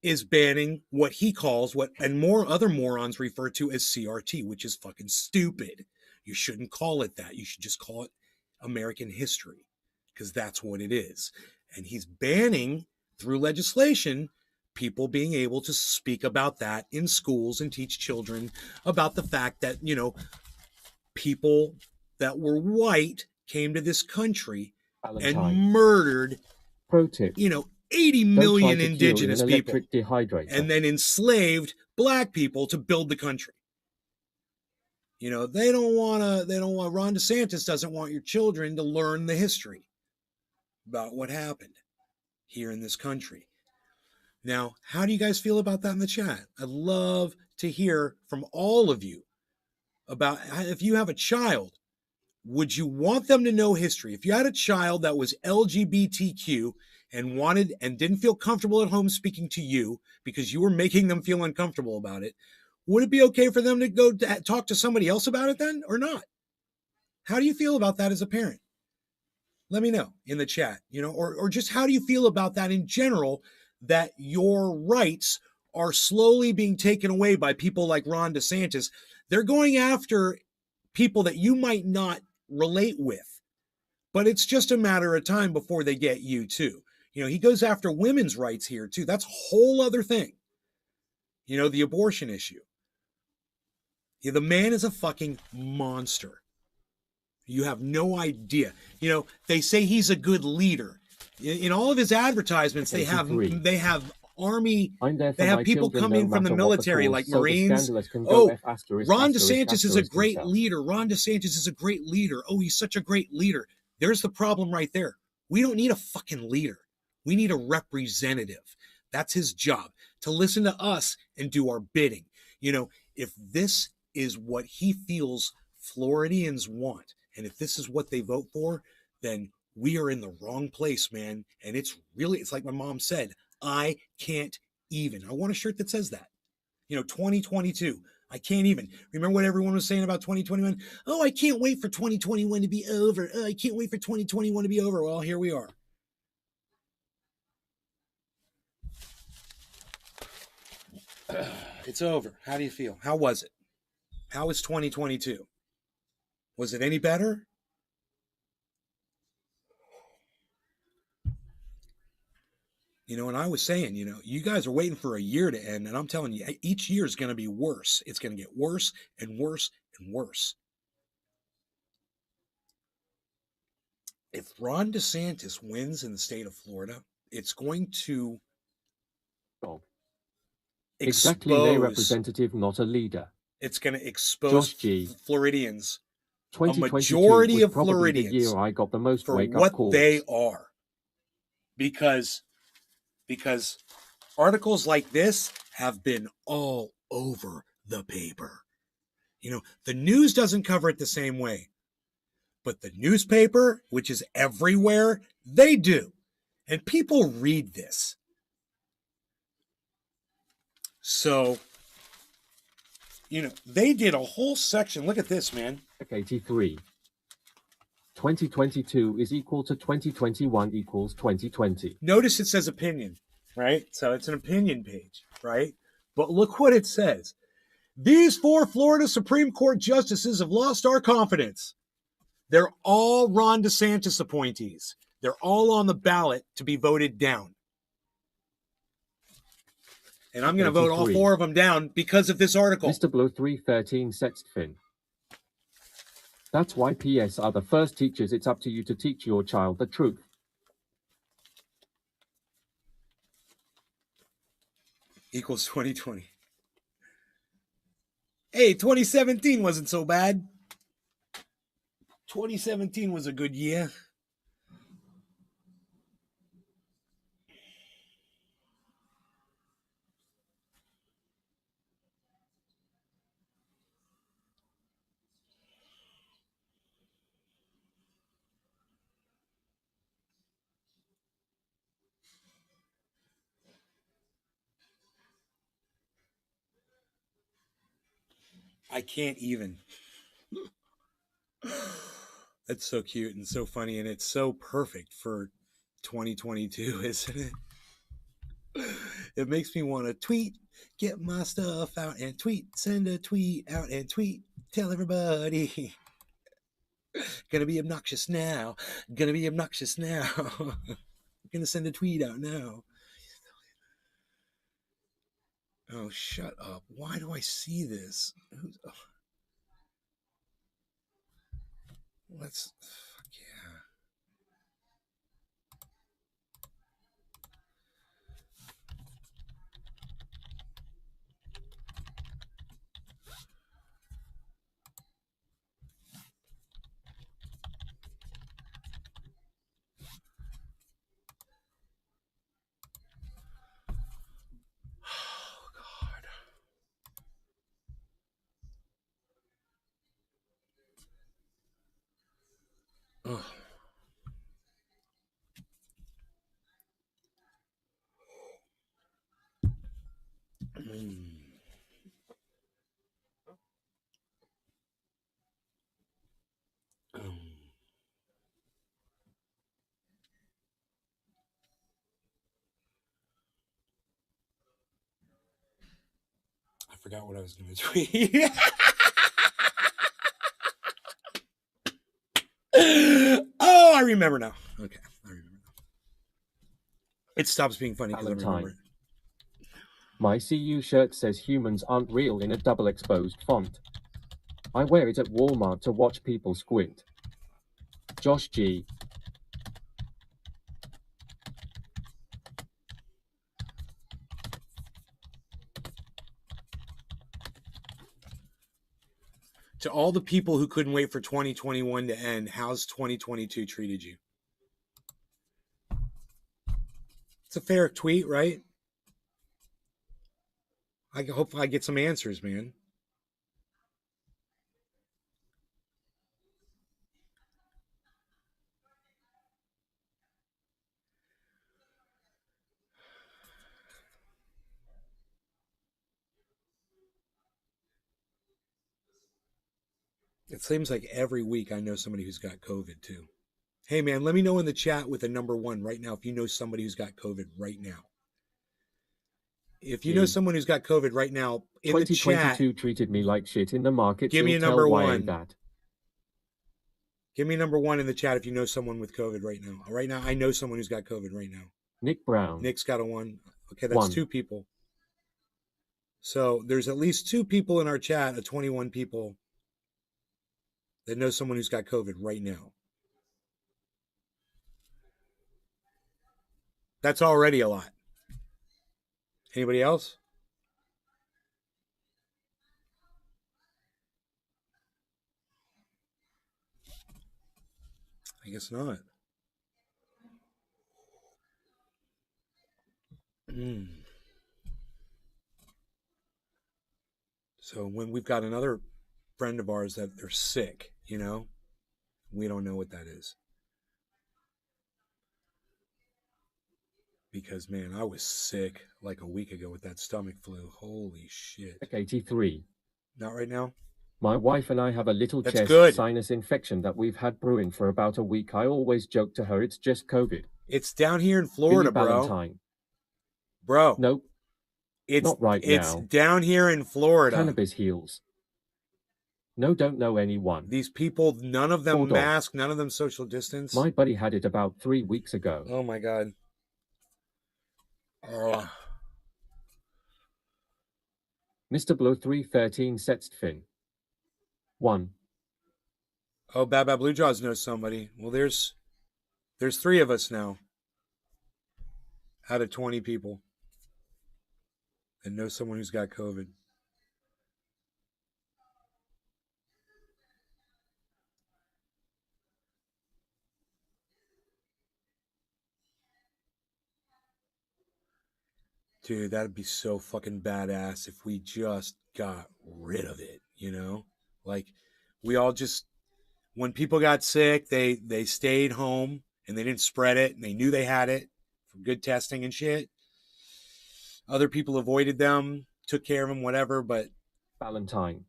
is banning what he calls and more other morons refer to as CRT, which is fucking stupid. You shouldn't call it that. You should just call it American history because that's what it is. And he's banning through legislation people being able to speak about that in schools and teach children about the fact that, people that were white came to this country and Valentine. murdered, Pro tip. 80 Don't try million to cure in indigenous an people electric dehydrator. and then enslaved black people to build the country. They don't want Ron DeSantis doesn't want your children to learn the history about what happened here in this country. Now, how do you guys feel about that in the chat? I'd love to hear from all of you about if you have a child, would you want them to know history? If you had a child that was LGBTQ and wanted and didn't feel comfortable at home speaking to you because you were making them feel uncomfortable about it, would it be okay for them to go talk to somebody else about it then or not? How do you feel about that as a parent? Let me know in the chat, or just how do you feel about that in general, that your rights are slowly being taken away by people like Ron DeSantis. They're going after people that you might not relate with, but it's just a matter of time before they get you too. He goes after women's rights here too. That's a whole other thing. The abortion issue. The man is a fucking monster. You have no idea. They say he's a good leader. In all of his advertisements, they have army, they have people come in from the military like Marines. Oh, Ron DeSantis is a great leader. Ron DeSantis is a great leader. Oh, he's such a great leader. There's the problem right there. We don't need a fucking leader. We need a representative. That's his job, to listen to us and do our bidding. If this is what he feels Floridians want, and if this is what they vote for, then we are in the wrong place, man. And it's like my mom said, I can't even. I want a shirt that says that. 2022. I can't even. Remember what everyone was saying about 2021? Oh, I can't wait for 2021 to be over. Oh, I can't wait for 2021 to be over. Well, here we are. It's over. How do you feel? How was it? How was 2022? Was it any better? And I was saying, you guys are waiting for a year to end, and I'm telling you, each year is going to be worse. It's going to get worse and worse and worse. If Ron DeSantis wins in the state of Florida, it's going to exactly a representative, not a leader. It's going to expose Floridians, a 2022 majority was of probably Floridians, the year I got the most for wake-up what calls. they are. Because articles like this have been all over the paper. The news doesn't cover it the same way, but the newspaper, which is everywhere, they do. And people read this. So, they did a whole section. Look at this, man. 83. 2022 is equal to 2021 equals 2020. Notice it says opinion, right? So it's an opinion page, right? But look what it says. These 4 Florida Supreme Court justices have lost our confidence. They're all Ron DeSantis appointees. They're all on the ballot to be voted down. And I'm going to vote all 4 of them down because of this article. Mr. Blow 313 Sextfin. That's why PS are the first teachers. It's up to you to teach your child the truth. Equals 2020. Hey, 2017 wasn't so bad. 2017 was a good year. I can't even. That's so cute and so funny, and it's so perfect for 2022, isn't it? It makes me want to tweet, get my stuff out and tweet, send a tweet out and tweet, tell everybody. Gonna be obnoxious now. Gonna be obnoxious now. Gonna send a tweet out now. Oh, shut up. Why do I see this? Let's... Fuck yeah. Oh, God. Ugh. I forgot what I was going to tweet. Oh, I remember now. Okay, I remember now. It stops being funny because I remember it. My CU shirt says humans aren't real in a double exposed font. I wear it at Walmart to watch people squint. Josh G. To all the people who couldn't wait for 2021 to end, how's 2022 treated you? It's a fair tweet, right? I hope I get some answers, man. It seems like every week I know somebody who's got COVID too. Hey, man, let me know in the chat with a number 1 right now if you know somebody who's got COVID right now. If you know someone who's got COVID right now, in the chat... 2022 treated me like shit in the market. Give me a number 1. That. Give me number 1 in the chat if you know someone with COVID right now. Right now, I know someone who's got COVID right now. Nick Brown. Nick's got a 1. Okay, that's 2 people. So there's at least 2 people in our chat of 21 people that know someone who's got COVID right now. That's already a lot. Anybody else? I guess not. So when we've got another friend of ours that they're sick, you know, we don't know what that is. Because, man, I was sick like a week ago with that stomach flu. Holy shit. 83. Not right now? My wife and I have a little That's chest good. sinus infection that we've had brewing for about a week. I always joke to her it's just COVID. It's down here in Florida, Billy bro. Valentine. Bro. Nope. It's not right now. It's down here in Florida. Cannabis heals. No, don't know anyone. These people, none of them mask, none of them social distance. My buddy had it about 3 weeks ago. Oh my God. Mr. Blow 313 Setstfin. 1. Oh, Baba Blue Jaws knows somebody. Well, there's 3 of us now out of 20 people that know someone who's got COVID. Dude, that'd be so fucking badass if we just got rid of it, you know? Like, we all just, when people got sick, they stayed home and they didn't spread it and they knew they had it from good testing and shit. Other people avoided them, took care of them, whatever, but... Valentine.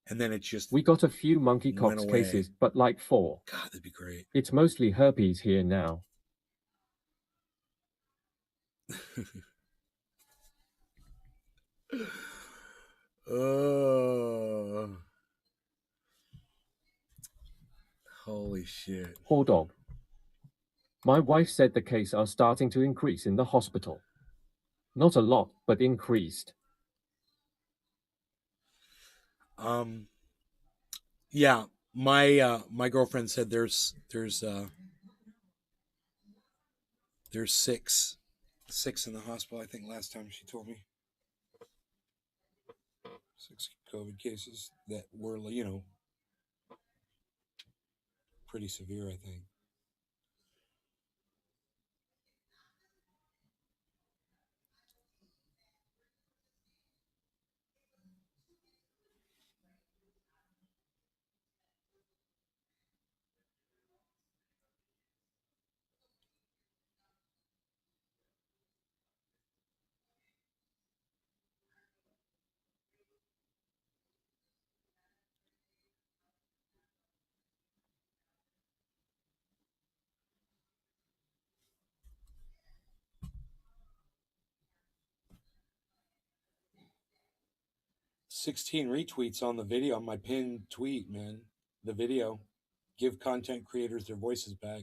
And then it just... We got a few monkeypox cases, but like 4. God, that'd be great. It's mostly herpes here now. Oh, holy shit. Poor dog. My wife said the cases are starting to increase in the hospital. Not a lot, but increased. Yeah, my girlfriend said there's six in the hospital. I think last time she told me 6 COVID cases that were pretty severe. I think. 16 retweets on the video on my pinned tweet, man. The video. Give content creators their voices back.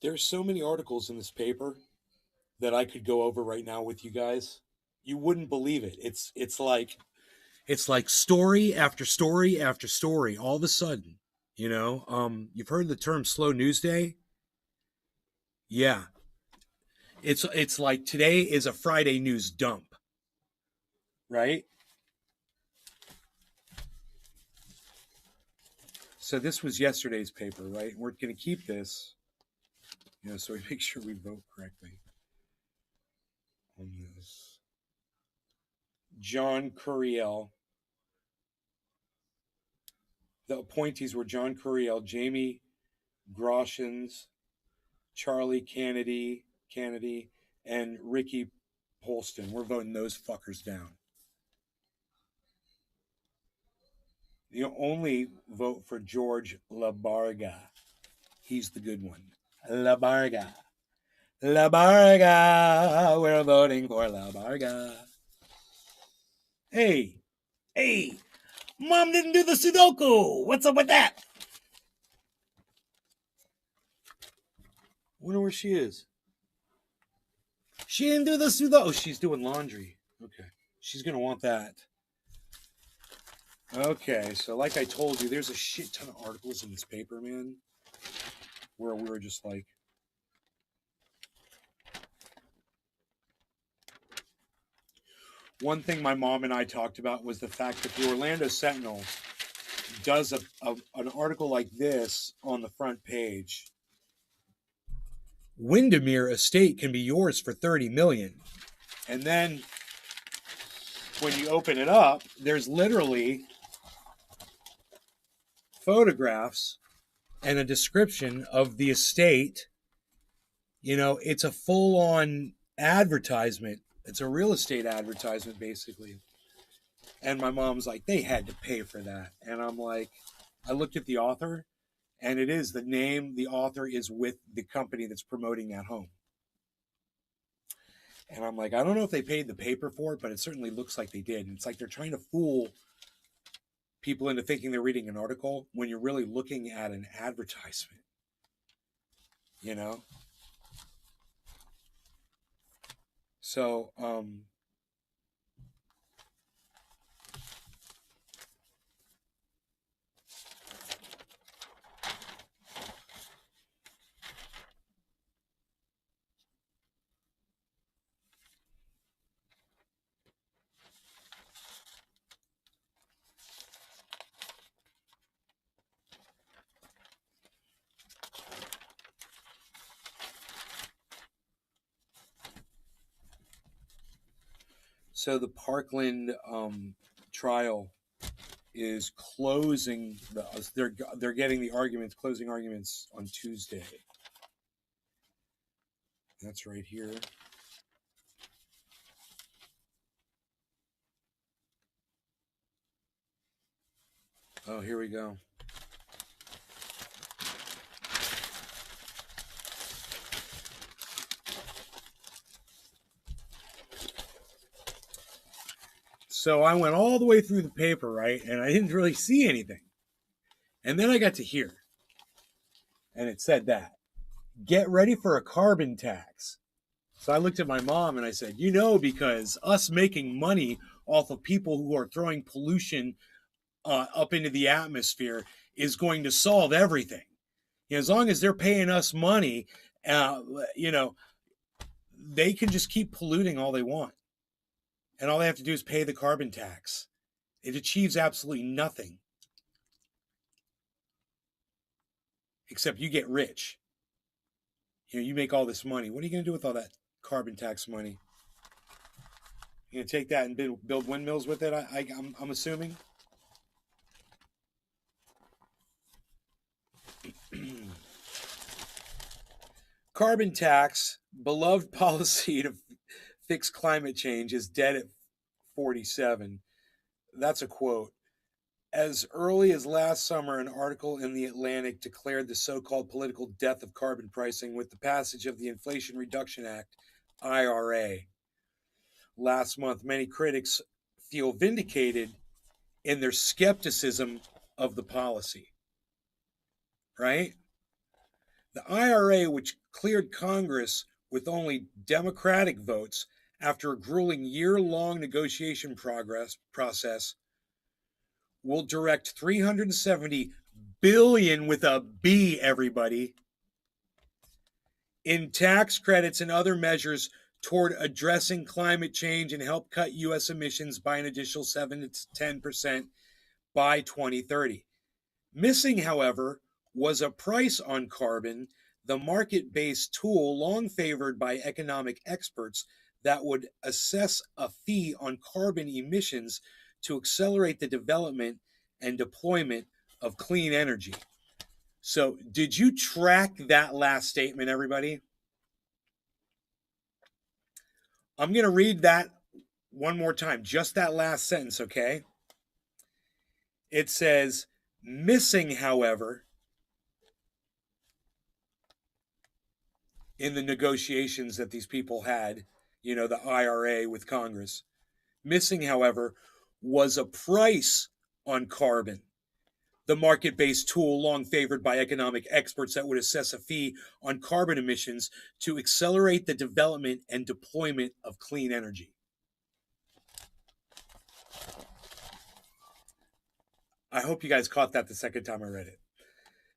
There's so many articles in this paper that I could go over right now with you guys. You wouldn't believe it. It's like story after story after story all of a sudden. You've heard the term slow news day? Yeah. It's like today is a Friday news dump, right? So this was yesterday's paper, right? We're going to keep this, so we make sure we vote correctly on this. John Curiel. The appointees were John Curiel, Jamie Groshans, Charlie Kennedy, and Ricky Polston. We're voting those fuckers down. You only vote for George LaBarga. He's the good one. LaBarga. LaBarga. We're voting for LaBarga. Hey. Mom didn't do the Sudoku. What's up with that? Wonder where she is. She didn't do the Sudoku. Oh, she's doing laundry. Okay. She's going to want that. Okay, so like I told you, there's a shit ton of articles in this paper, man, where we were just like, one thing my mom and I talked about was the fact that the Orlando Sentinel does an article like this on the front page. Windermere Estate can be yours for $30 million. And then when you open it up, there's literally photographs and a description of the estate. It's a full-on advertisement. It's a real estate advertisement, basically. And my mom's like, they had to pay for that. And I'm like, I looked at the author, and it is the name, the author is with the company that's promoting that home. And I'm like, I don't know if they paid the paper for it, but it certainly looks like they did. And it's like they're trying to fool people into thinking they're reading an article when you're really looking at an advertisement, you know? So, so the Parkland trial is closing. They're getting the arguments, closing arguments on Tuesday. That's right here. Oh, here we go. So I went all the way through the paper, right? And I didn't really see anything. And then I got to here. And it said that. Get ready for a carbon tax. So I looked at my mom and I said, because us making money off of people who are throwing pollution up into the atmosphere is going to solve everything. As long as they're paying us money, they can just keep polluting all they want. And all they have to do is pay the carbon tax. It achieves absolutely nothing. Except you get rich. You make all this money. What are you going to do with all that carbon tax money? You're going to take that and build windmills with it, I'm assuming? Carbon tax, beloved policy to fix climate change, is dead at 47. That's a quote. As early as last summer, an article in The Atlantic declared the so-called political death of carbon pricing with the passage of the Inflation Reduction Act, IRA. Last month, many critics feel vindicated in their skepticism of the policy. Right? The IRA, which cleared Congress with only Democratic votes after a grueling year-long negotiation process, will direct $370 billion with a B, everybody, in tax credits and other measures toward addressing climate change and help cut U.S. emissions by an additional 7 to 10% by 2030. Missing, however, was a price on carbon, the market-based tool long favored by economic experts that would assess a fee on carbon emissions to accelerate the development and deployment of clean energy. So, did you track that last statement, everybody? I'm going to read that one more time, just that last sentence, okay? It says, missing, however, in the negotiations that these people had, the IRA with Congress, missing, however, was a price on carbon, the market-based tool long favored by economic experts that would assess a fee on carbon emissions to accelerate the development and deployment of clean energy. I hope you guys caught that the second time I read it.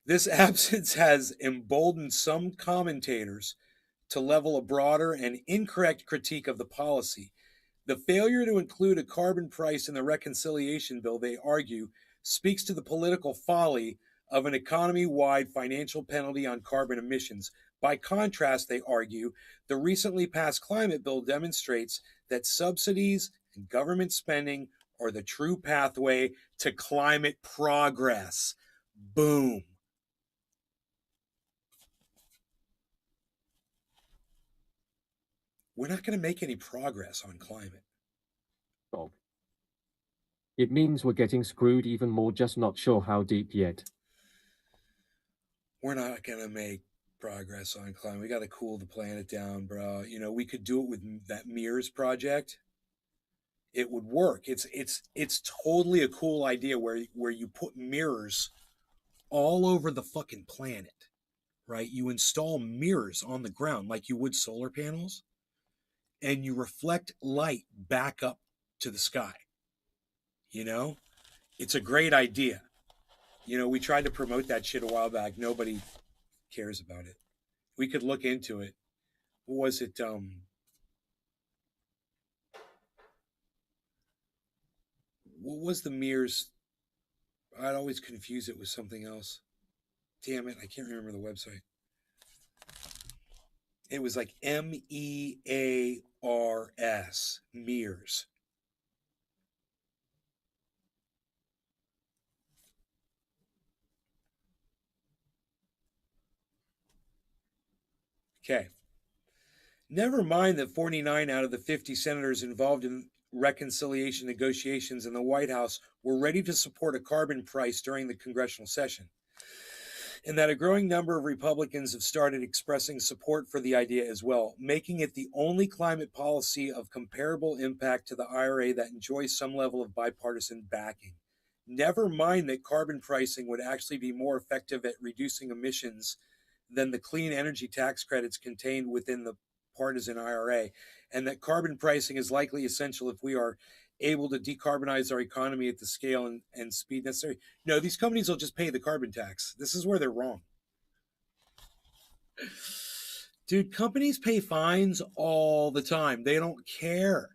This absence has emboldened some commentators to level a broader and incorrect critique of the policy. The failure to include a carbon price in the reconciliation bill, they argue, speaks to the political folly of an economy-wide financial penalty on carbon emissions. By contrast, they argue, the recently passed climate bill demonstrates that subsidies and government spending are the true pathway to climate progress. Boom. We're not going to make any progress on climate. Bob. It means we're getting screwed even more, just not sure how deep yet. We're not going to make progress on climate. We got to cool the planet down, bro. We could do it with that Mears project. it would work. It's totally a cool idea where you put mirrors all over the fucking planet, right? You install mirrors on the ground like you would solar panels, and you reflect light back up to the sky. You know, it's a great idea. You know, we tried to promote that shit a while back. Nobody cares about it. We could look into it. What was it? What was the mirrors? I'd always confuse it with something else. Damn it, I can't remember the website. It was like MEARS, mirrors. Okay. Never mind that 49 out of the 50 senators involved in reconciliation negotiations in the White House were ready to support a carbon price during the congressional session, and that a growing number of Republicans have started expressing support for the idea as well, making it the only climate policy of comparable impact to the IRA that enjoys some level of bipartisan backing. Never mind that carbon pricing would actually be more effective at reducing emissions than the clean energy tax credits contained within the partisan IRA, and that carbon pricing is likely essential if we are able to decarbonize our economy at the scale and speed necessary. No, these companies will just pay the carbon tax. This is where they're wrong. Dude, companies pay fines all the time. They don't care.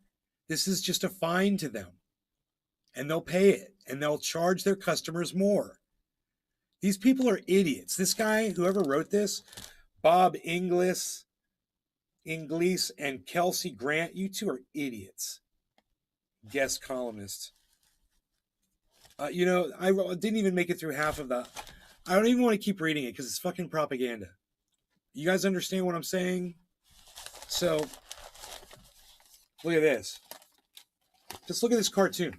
This is just a fine to them. And they'll pay it, and they'll charge their customers more. These people are idiots. This guy, whoever wrote this, Bob Inglis, and Kelsey Grant, you two are idiots. Guest columnists. You know, I didn't even make it through half of the. I don't even want to keep reading it because it's fucking propaganda. You guys understand what I'm saying? So, look at this. Just look at this cartoon.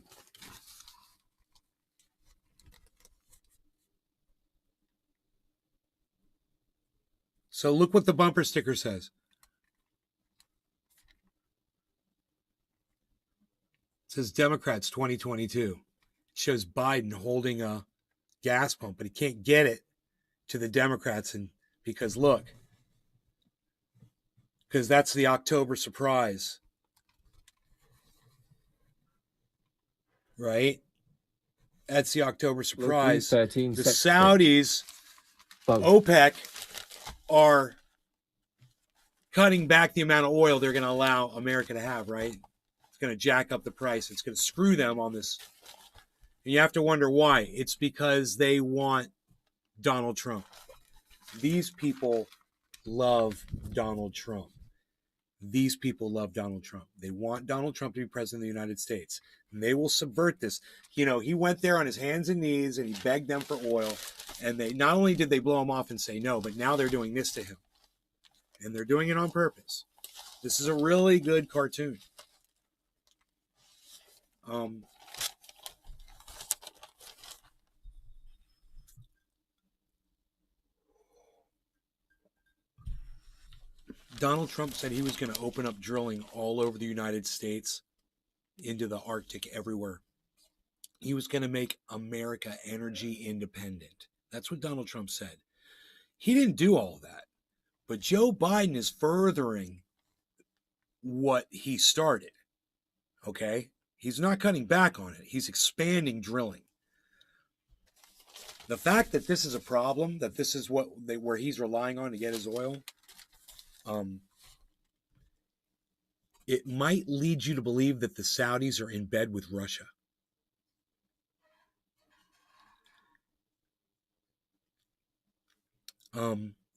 So look what the bumper sticker says. It says Democrats 2022. It shows Biden holding a gas pump, but he can't get it to the Democrats, and because look, because that's the October surprise, right? That's the October surprise. The Saudis, OPEC, are cutting back the amount of oil they're going to allow America to have, right? It's going to jack up the price. It's going to screw them on this. And you have to wonder why. It's because they want Donald Trump. These people love Donald Trump. These people love Donald Trump. They want Donald Trump to be president of the United States. And they will subvert this. You know, he went there on his hands and knees and he begged them for oil. And they not only did they blow him off and say no, but now they're doing this to him. And they're doing it on purpose. This is a really good cartoon. Donald Trump said he was going to open up drilling all over the United States, into the Arctic, everywhere. He was going to make America energy independent. That's what Donald Trump said. He didn't do all that. But Joe Biden is furthering what he started. Okay? He's not cutting back on it. He's expanding drilling. The fact that this is a problem, that this is where he's relying on to get his oil, it might lead you to believe that the Saudis are in bed with Russia.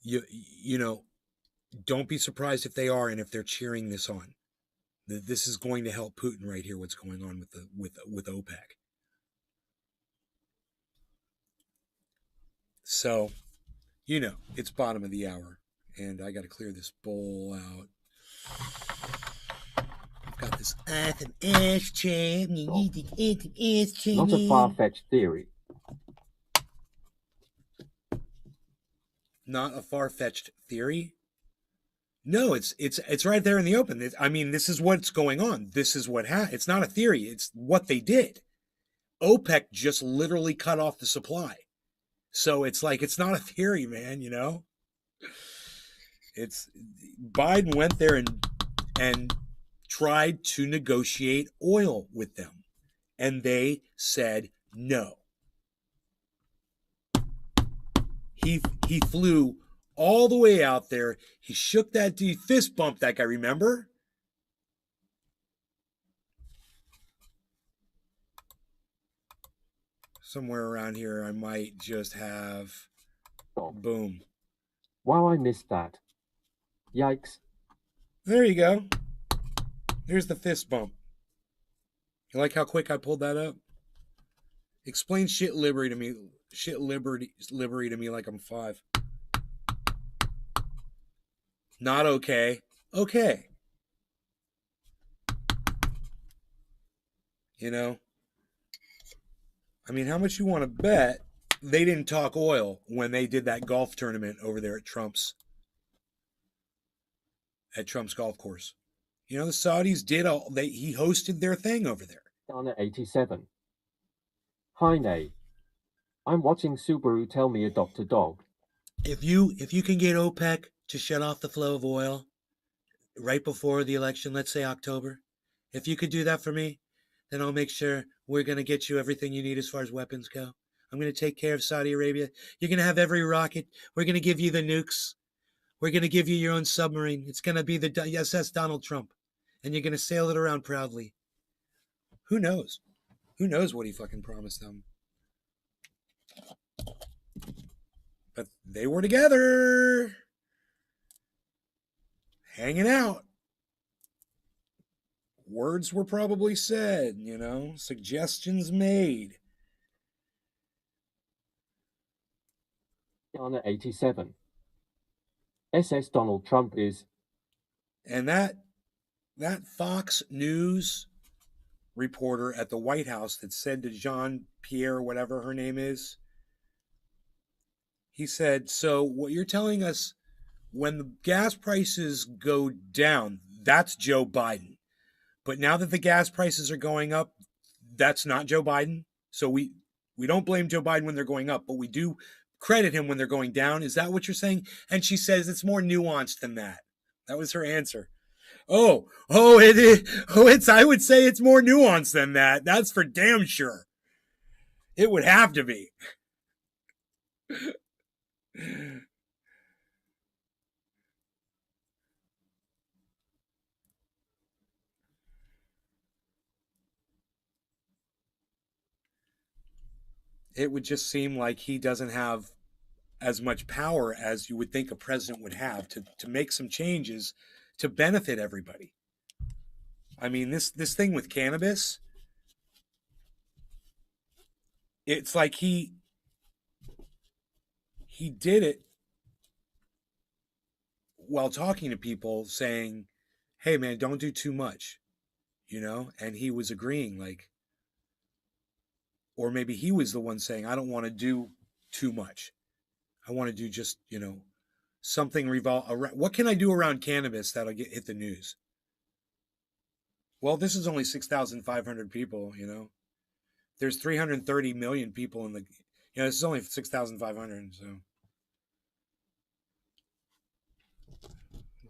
You know, don't be surprised if they are, and if they're cheering this on. This is going to help Putin right here. What's going on with OPEC? So, you know, it's bottom of the hour, and I got to clear this bowl out. I've got this ashtray. Not a far-fetched theory. Not a far-fetched theory? No, it's right there in the open. I mean, this is what's going on. This is what it's not a theory. It's what they did. OPEC just literally cut off the supply. So it's like it's not a theory, man, you know? It's Biden went there and tried to negotiate oil with them, and they said no. He flew all the way out there. He shook that dude, fist bumped that guy, remember? Somewhere around here, I might just have boom. Wow, I missed that. Yikes. There you go. There's the fist bump. You like how quick I pulled that up? Explain shit liberty to me. Shit liberty to me like I'm 5. Not okay. Okay. You know? I mean, how much you want to bet they didn't talk oil when they did that golf tournament over there at Trump's golf course? You know, the Saudis did he hosted their thing over there. Donna 87. Hi, Nay. I'm watching Subaru tell me adopt a dog. If you can get OPEC to shut off the flow of oil right before the election, let's say October, if you could do that for me, then I'll make sure we're going to get you everything you need as far as weapons go. I'm going to take care of Saudi Arabia. You're going to have every rocket. We're going to give you the nukes. We're going to give you your own submarine. It's going to be the SS Donald Trump. And you're going to sail it around proudly. Who knows? Who knows what he fucking promised them? But they were together. Hanging out. Words were probably said, you know, suggestions made. Donna 87. SS Donald Trump is. And that Fox News reporter at the White House that said to Jean-Pierre, whatever her name is, he said, so what you're telling us, when the gas prices go down, that's Joe Biden. But now that the gas prices are going up, that's not Joe Biden. So we don't blame Joe Biden when they're going up, but we do credit him when they're going down. Is that what you're saying? And she says it's more nuanced than that. That was her answer. It is. I would say it's more nuanced than that. That's for damn sure. It would have to be. It would just seem like he doesn't have as much power as you would think a president would have to make some changes to benefit everybody. I mean, this thing with cannabis, it's like he did it while talking to people saying, hey man, don't do too much, you know? And he was agreeing, like, or maybe he was the one saying, I don't want to do too much. I want to do just, you know, something around. What can I do around cannabis that'll hit the news? Well, this is only 6,500 people, you know. There's 330 million people in the, you know, this is only 6,500, so.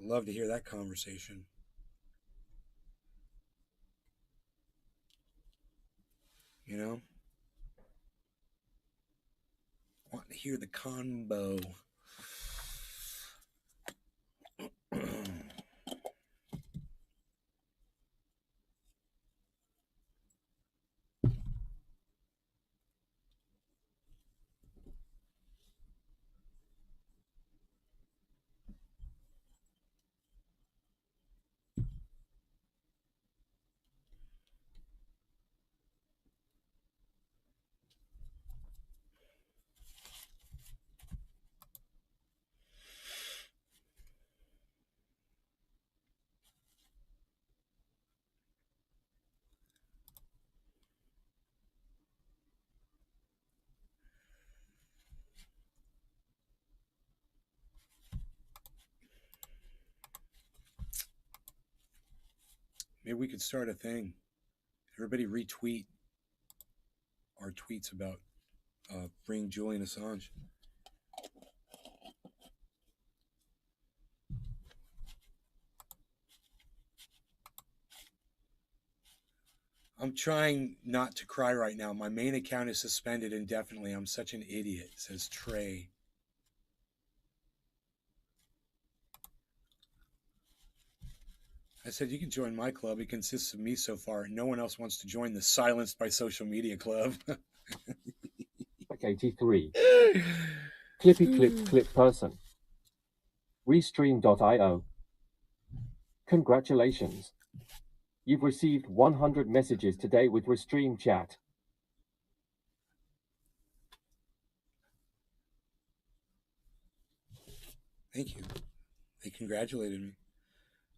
Love to hear that conversation. You know? Want to hear the combo. Maybe we could start a thing. Everybody retweet our tweets about bring Julian Assange. I'm trying not to cry right now. My main account is suspended indefinitely. I'm such an idiot, says Trey. I said, you can join my club. It consists of me so far. No one else wants to join the Silenced by Social Media Club. Like 83. Clippy clip clip person. Restream.io. Congratulations. You've received 100 messages today with Restream chat. Thank you. They congratulated me.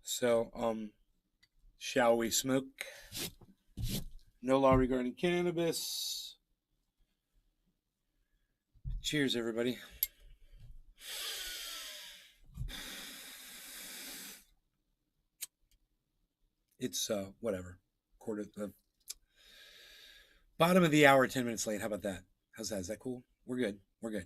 So, shall we smoke? No law regarding cannabis. Cheers, everybody. It's whatever. Bottom of the hour, 10 minutes late. How about that? How's that? Is that cool? We're good. We're good.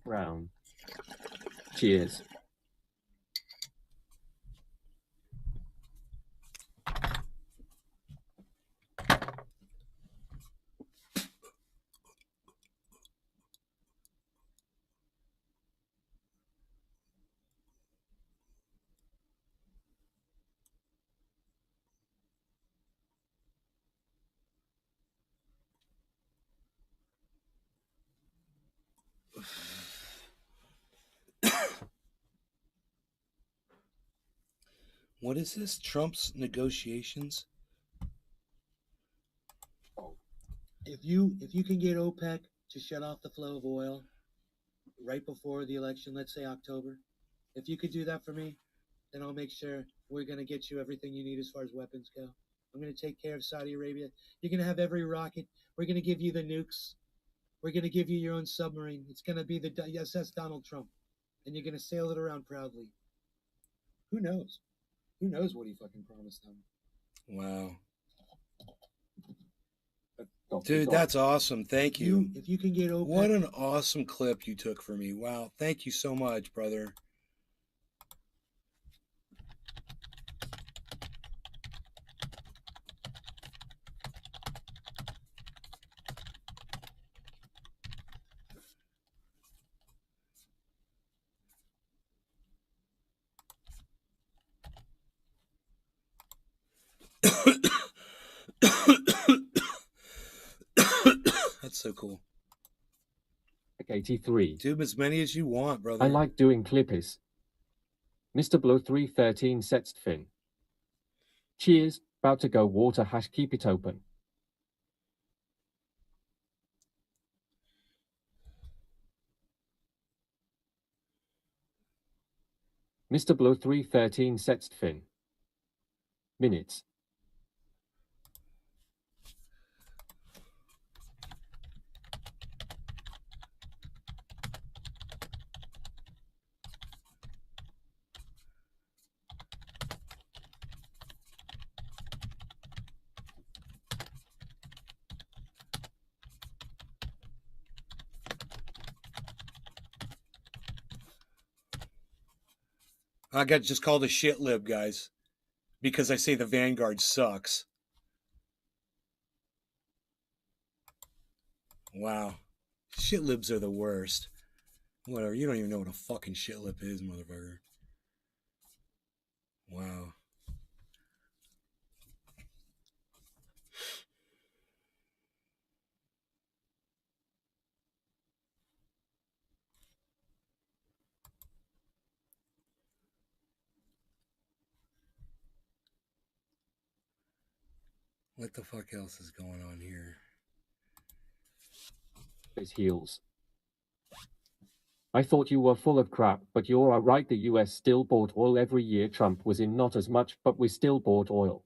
Brown. Cheers. What is this? Trump's negotiations? If you can get OPEC to shut off the flow of oil right before the election, let's say October, if you could do that for me, then I'll make sure we're going to get you everything you need as far as weapons go. I'm going to take care of Saudi Arabia. You're going to have every rocket. We're going to give you the nukes. We're going to give you your own submarine. It's going to be the SS Donald Trump. And you're going to sail it around proudly. Who knows? Who knows what he fucking promised them? Wow. Dude, that's awesome. Thank you. If you can get OPEC. What an awesome clip you took for me. Wow. Thank you so much, brother. That's so cool. Like 83. Do as many as you want, brother. I like doing clippers. Mr. Blow 313 sets fin. Cheers. About to go water hash keep it open. Mr. Blow 313 sets fin. Minutes. I got just called a shit lib, guys, because I say the Vanguard sucks. Wow. Shit libs are the worst. Whatever. You don't even know what a fucking shit lip is, motherfucker. Wow. What the fuck else is going on here? His heels. I thought you were full of crap, but you are right. The US still bought oil every year. Trump was in not as much, but we still bought oil.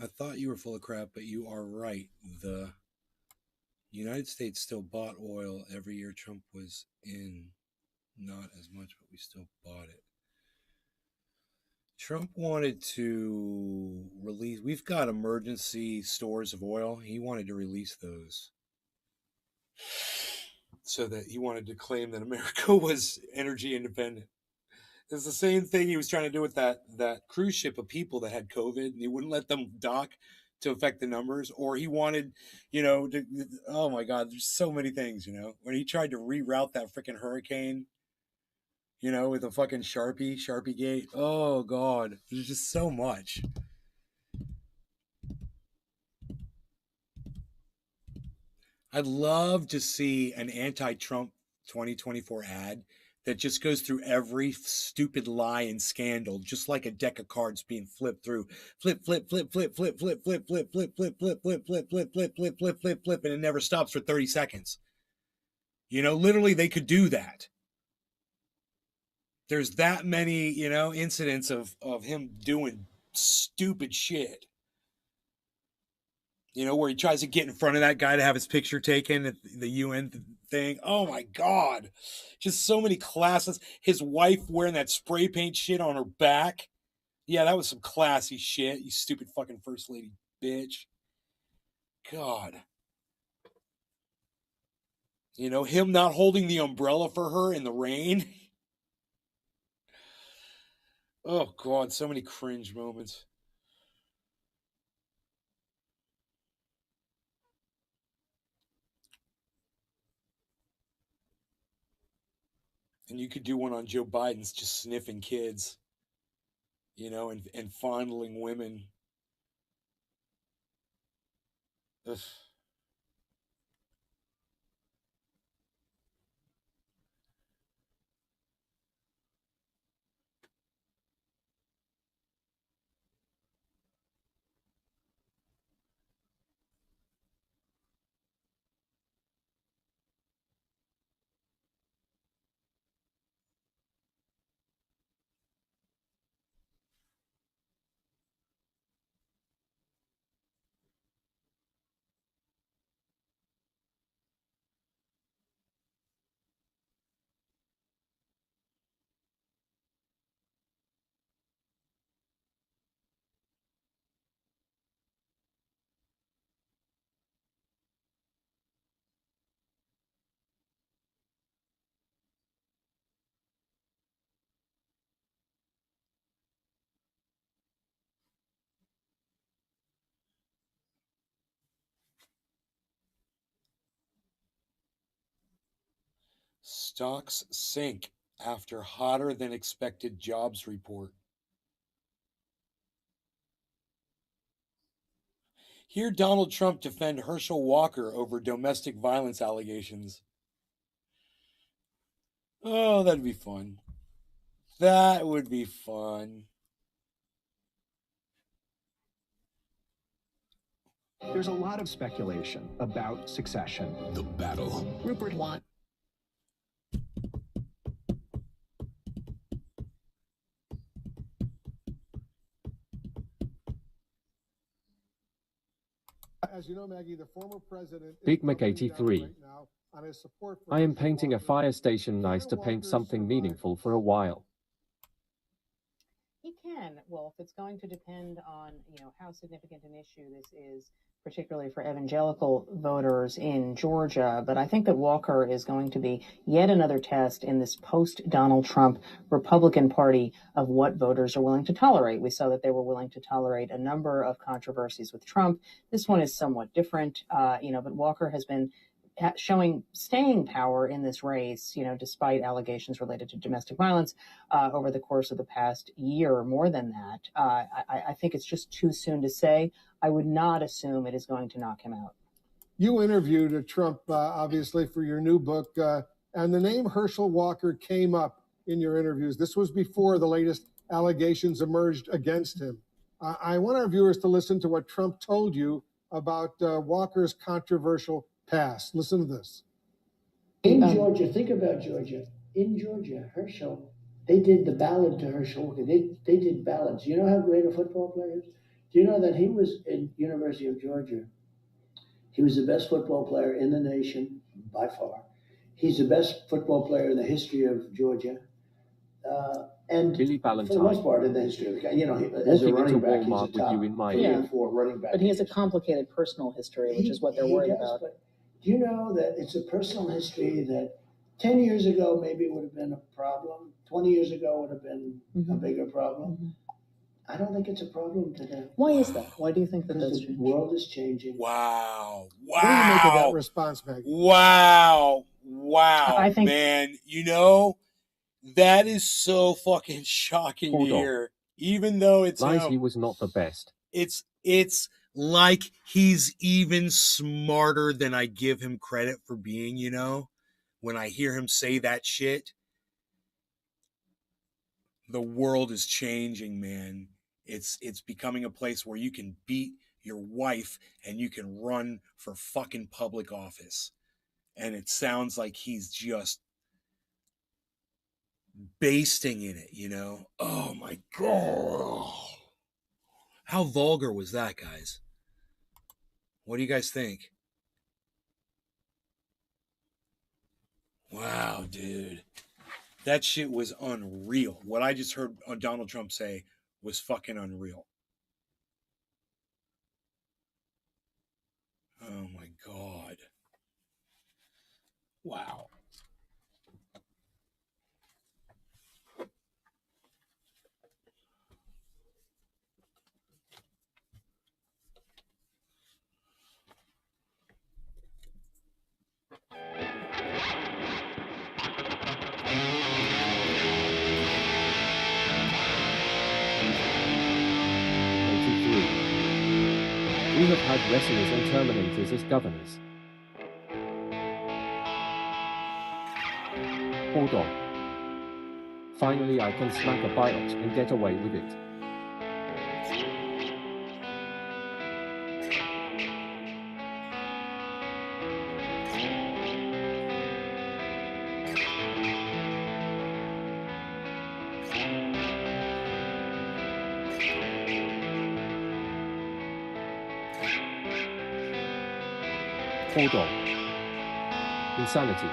I thought you were full of crap, but you are right. The United States still bought oil every year. Trump was in not as much, but we still bought it. Trump wanted to release, we've got emergency stores of oil. He wanted to release those so that he wanted to claim that America was energy independent. It's the same thing he was trying to do with that cruise ship of people that had COVID, and he wouldn't let them dock to affect the numbers. Or he wanted, oh my God, there's so many things, when he tried to reroute that freaking hurricane, with a fucking Sharpie gate. Oh God, there's just so much. I'd love to see an anti-Trump 2024 ad that just goes through every stupid lie and scandal, just like a deck of cards being flipped through. Flip, flip, flip, flip, flip, flip, flip, flip, flip, flip, flip, flip, flip, flip, flip, flip, flip, flip, flip, and it never stops for 30 seconds. Literally they could do that. There's that many, incidents of him doing stupid shit. Where he tries to get in front of that guy to have his picture taken at the UN thing. Oh my God. Just so many classes. His wife wearing that spray paint shit on her back. Yeah, that was some classy shit, you stupid fucking first lady bitch. God. Him not holding the umbrella for her in the rain. Oh God, so many cringe moments. And you could do one on Joe Biden's just sniffing kids, and fondling women. Ugh. Stocks sink after hotter than expected jobs report. Hear Donald Trump defend Herschel Walker over domestic violence allegations. Oh, that'd be fun. That would be fun. There's a lot of speculation about succession. The battle. Rupert won. As you know, Maggie, the former president Big Mac 83. I am painting a fire station nice to paint something meaningful for a while. He can, Wolf. It's going to depend on, how significant an issue this is, particularly for evangelical voters in Georgia. But I think that Walker is going to be yet another test in this post-Donald Trump Republican Party of what voters are willing to tolerate. We saw that they were willing to tolerate a number of controversies with Trump. This one is somewhat different, but Walker has been showing staying power in this race, despite allegations related to domestic violence over the course of the past year or more than that. I think it's just too soon to say. I would not assume it is going to knock him out. You interviewed Trump, obviously, for your new book, and the name Herschel Walker came up in your interviews. This was before the latest allegations emerged against him. I want our viewers to listen to what Trump told you about Walker's controversial past. Listen to this. In Georgia, think about Georgia. in Georgia, Herschel, they did the ballad to Herschel Walker. They did ballads. You know how great a football player is? Do you know that he was in University of Georgia? He was the best football player in the nation by far. He's the best football player in the history of Georgia. And Billy for the most Ballantyne. part in the history of the guy, you know, as a Walking into running back, he's a Walmart with top you in my 3 ear. or 4 running back. But he has a complicated personal history, which is what they're worried about. But do you know that it's a personal history that 10 years ago maybe would have been a problem, 20 years ago would have been a bigger problem? I don't think it's a problem today. Why is that? Why do you think that Because that's the changed? world is changing. Wow. What do you make of that Wow. response, Meg? Wow. Wow. I think- Man, you know, that is so fucking shocking Hold to on. hear. Even though it's Lies, he was not the best. it's like he's even smarter than I give him credit for being, you know? When I hear him say that shit, the world is changing, man. It's becoming a place where you can beat your wife and you can run for fucking public office. And it sounds like he's just basting in it, you know? Oh my God. How vulgar was that, guys? What do you guys think? Wow, dude. That shit was unreal. What I just heard Donald Trump say was fucking unreal. Oh my God. Wow. We have had wrestlers and Terminators as governors. Hold on. Finally I can smack a biot and get away with it. Hold on. Insanity.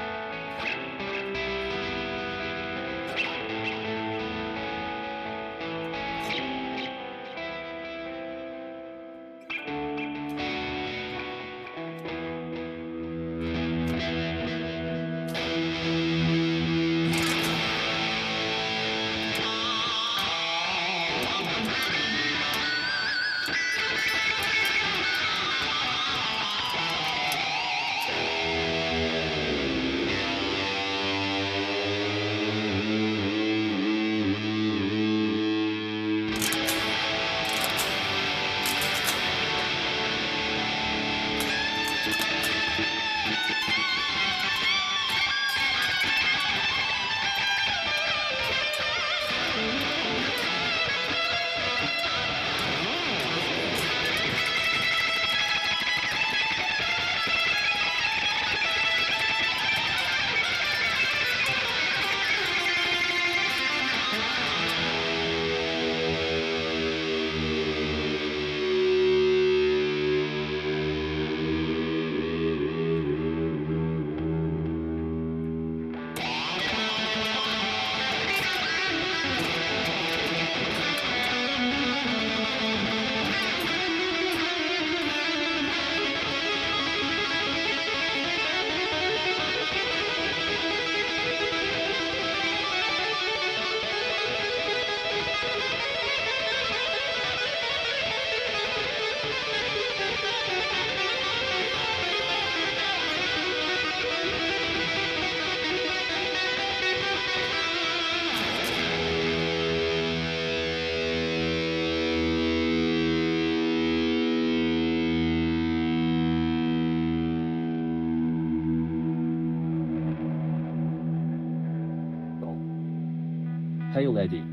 Hail Eddie.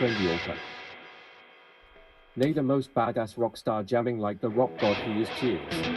Trendy Alter. Nay, the most badass rock star jamming like the rock god he is. Cheers.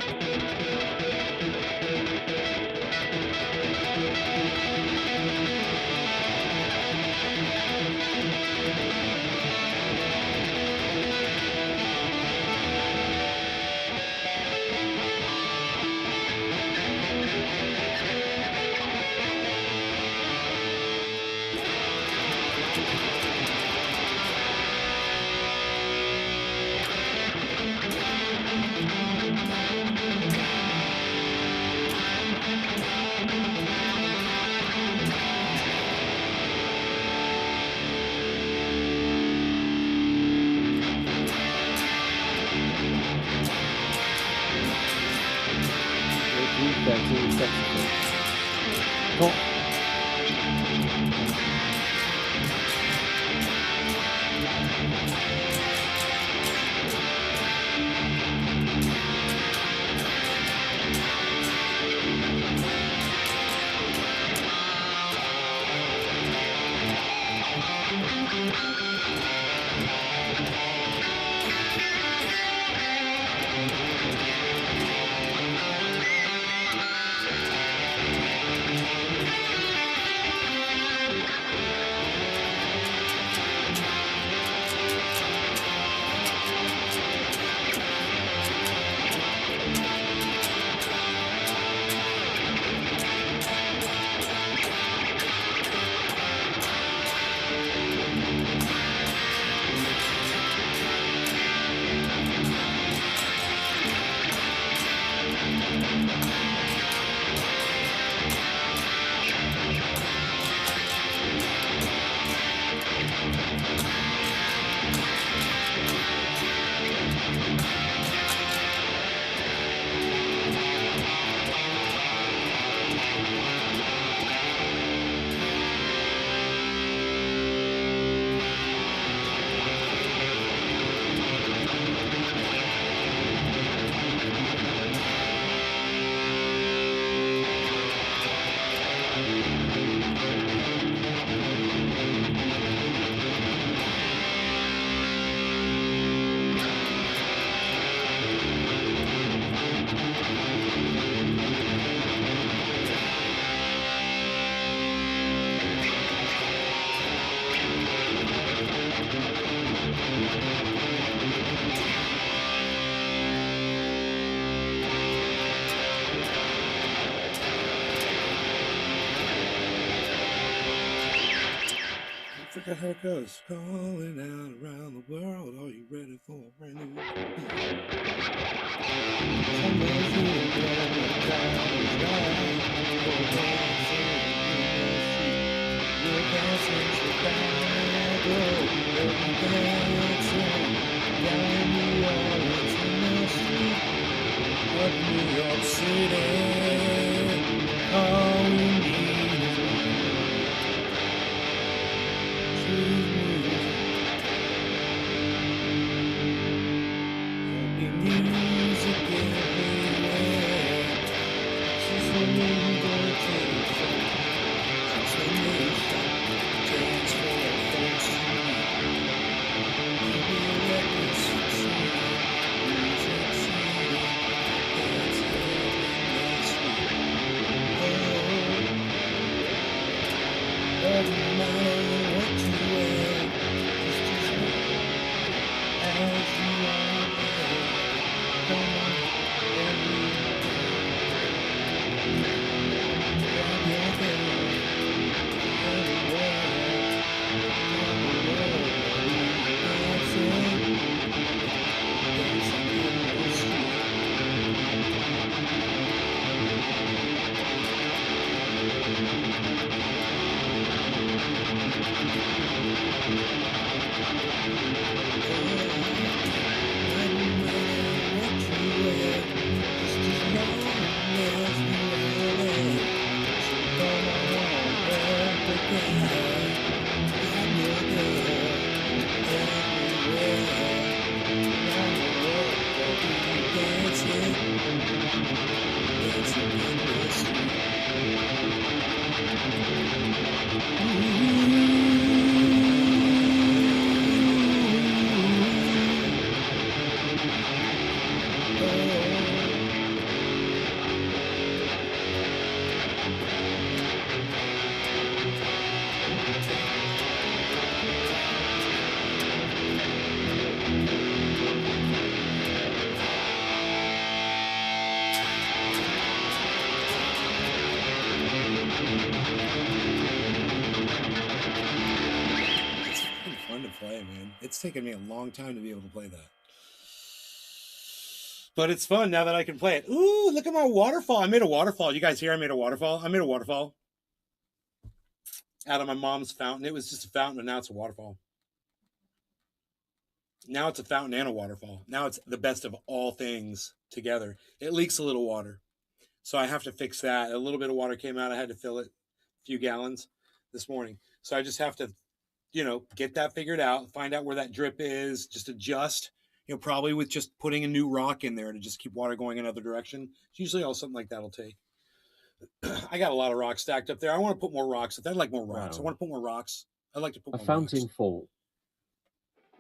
Look at how it goes. Going out around the world. Are you ready for a brand new New York City. All we need is true music. There'll be music everywhere. She's the new transformation. Transform folks to me. Maybe records succeed. Music succeed. That's doesn't matter what you wear, it's just as you are there. Come on, it's taken me a long time to be able to play that. But it's fun now that I can play it. Ooh, look at my waterfall. I made a waterfall. You guys hear I made a waterfall? I made a waterfall out of my mom's fountain. It was just a fountain, but now it's a waterfall. Now it's a fountain and a waterfall. Now it's the best of all things together. It leaks a little water, so I have to fix that. A little bit of water came out. I had to fill it, a few gallons this morning. So I just have to, get that figured out, find out where that drip is, just adjust, probably with just putting a new rock in there to just keep water going another direction. It's usually all something like that'll take. I got a lot of rocks stacked up there. I want to put more rocks. I'd like more rocks. Wow. I want to put more rocks. I'd like to put A more fountain rocks. fall.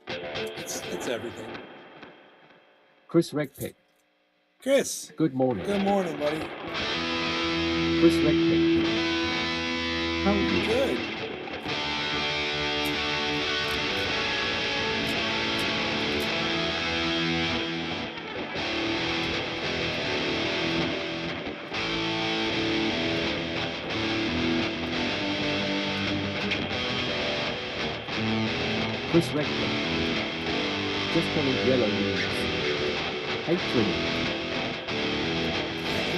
It's everything. Chris Regpick. Chris. Good morning. Good morning, buddy. Chris Regpick. How are you? Good. Chris Regpick. Just coming yellow news. Hate dream.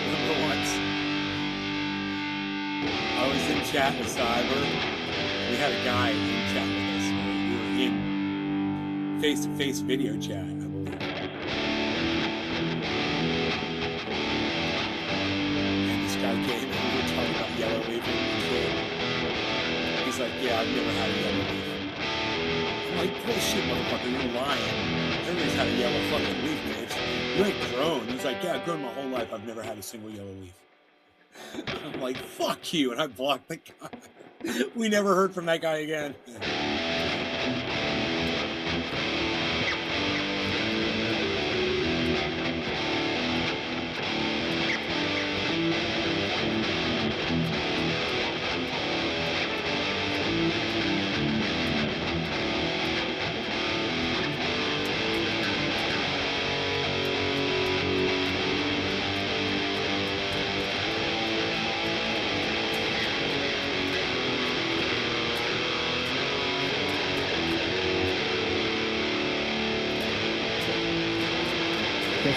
Remember once I was in chat with Cyber. We had a guy in chat with us. We were in face-to-face video chat, I believe. And this guy came and we were talking about yellow leafing and shit. He's like, yeah, I've never had a yellow leaf. I'm like, bullshit, motherfucker, you're lying. Everybody's had a yellow fucking leaf, bitch. You ain't grown. He's like, yeah, I've grown my whole life. I've never had a single yellow leaf. I'm like, fuck you. And I blocked the guy. We never heard from that guy again.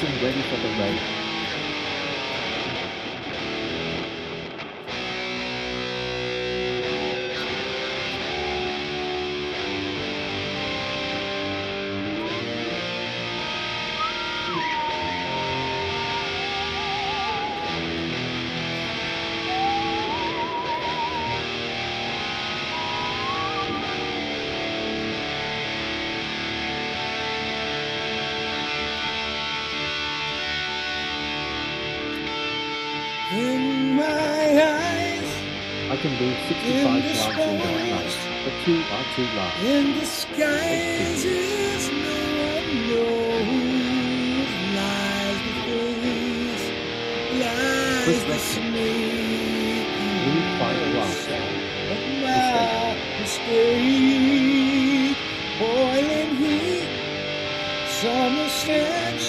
and ready for the raid. In my eyes, I can move 65 yards in the night, but 2 are too large. in disguises, no one knows. Lies the face, lies Chris the Weston. snake. Need 5 glass. Of my mistake, boiling heat, summer stench.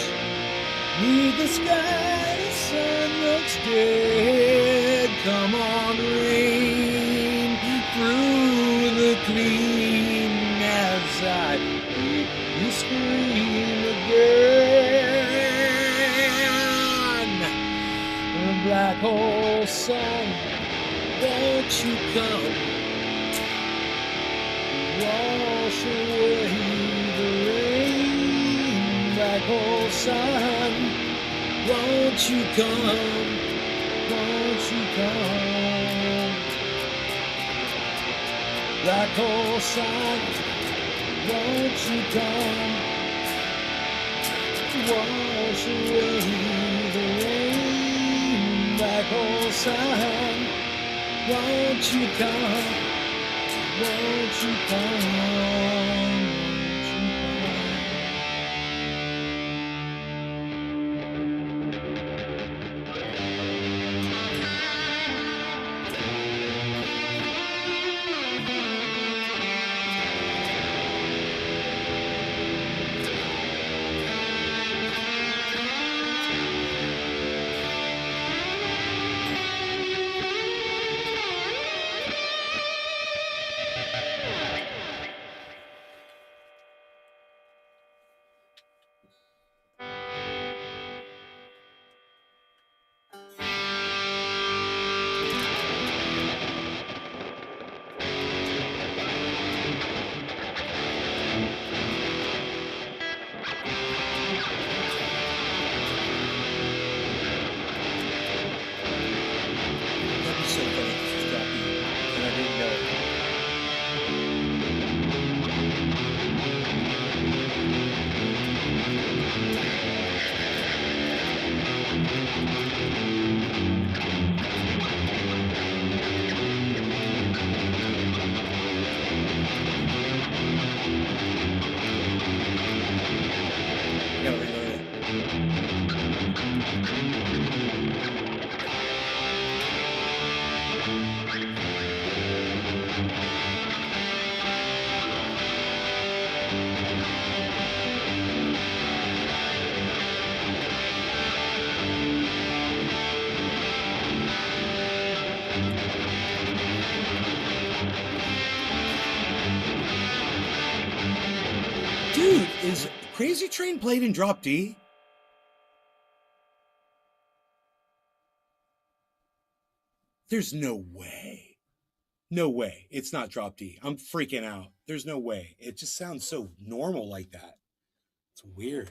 Need the sky, the sun looks dead. Come on, rain through the clean as I hear you scream again. The black hole sun, won't you come? Wash away the rain. Black hole sun, won't you come? Won't you come? Black hole sun, won't you come? Wash away the rain. Black hole sun, won't you come? Won't you come? Won't you come? That'd be so funny if this dropped you, and I didn't know. Gotta reload it. Dude, is Crazy Train played in Drop D? There's no way. No way. It's not Drop D. I'm freaking out. There's no way. It just sounds so normal like that. It's weird.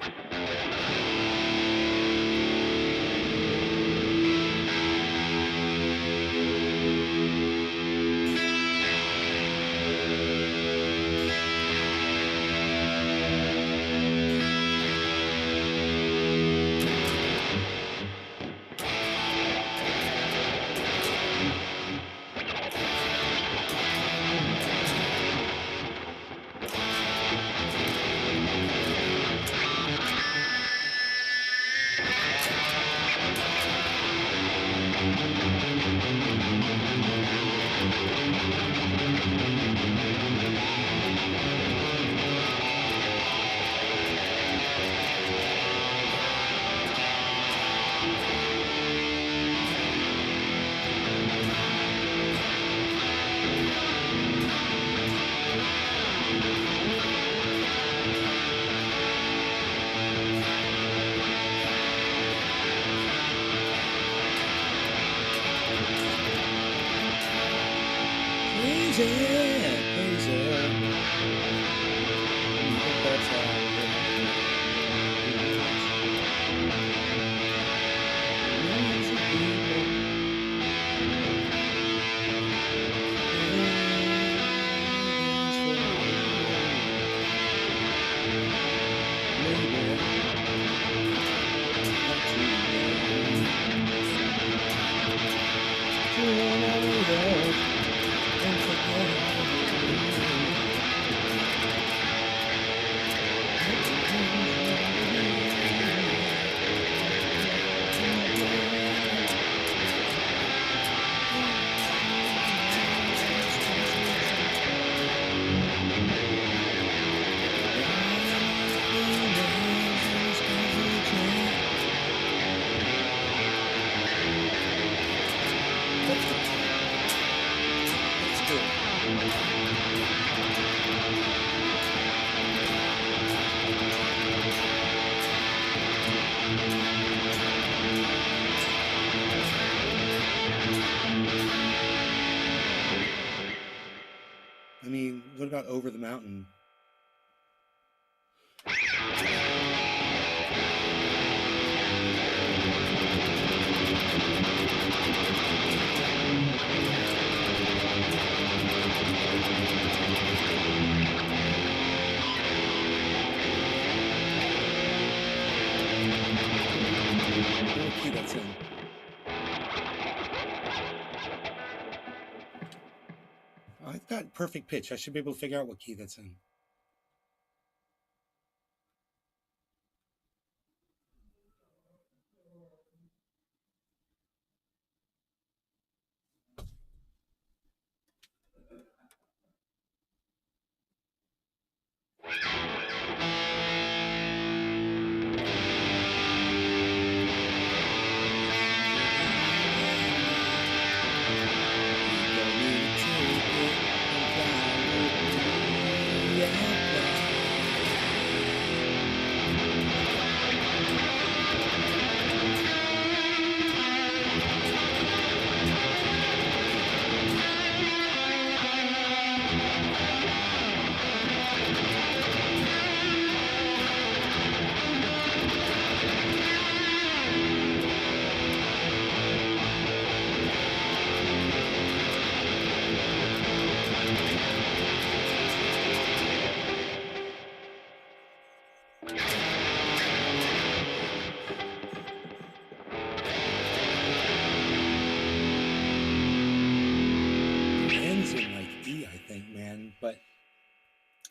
I mean, what about Over the Mountain? What key that's in? I've got perfect pitch. I should be able to figure out what key that's in.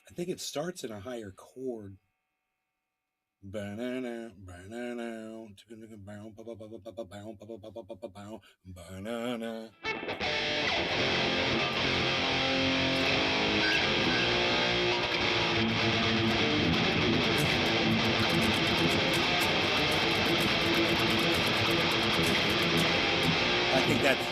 I think it starts in a higher chord. Banana, banana, banana. I think that's.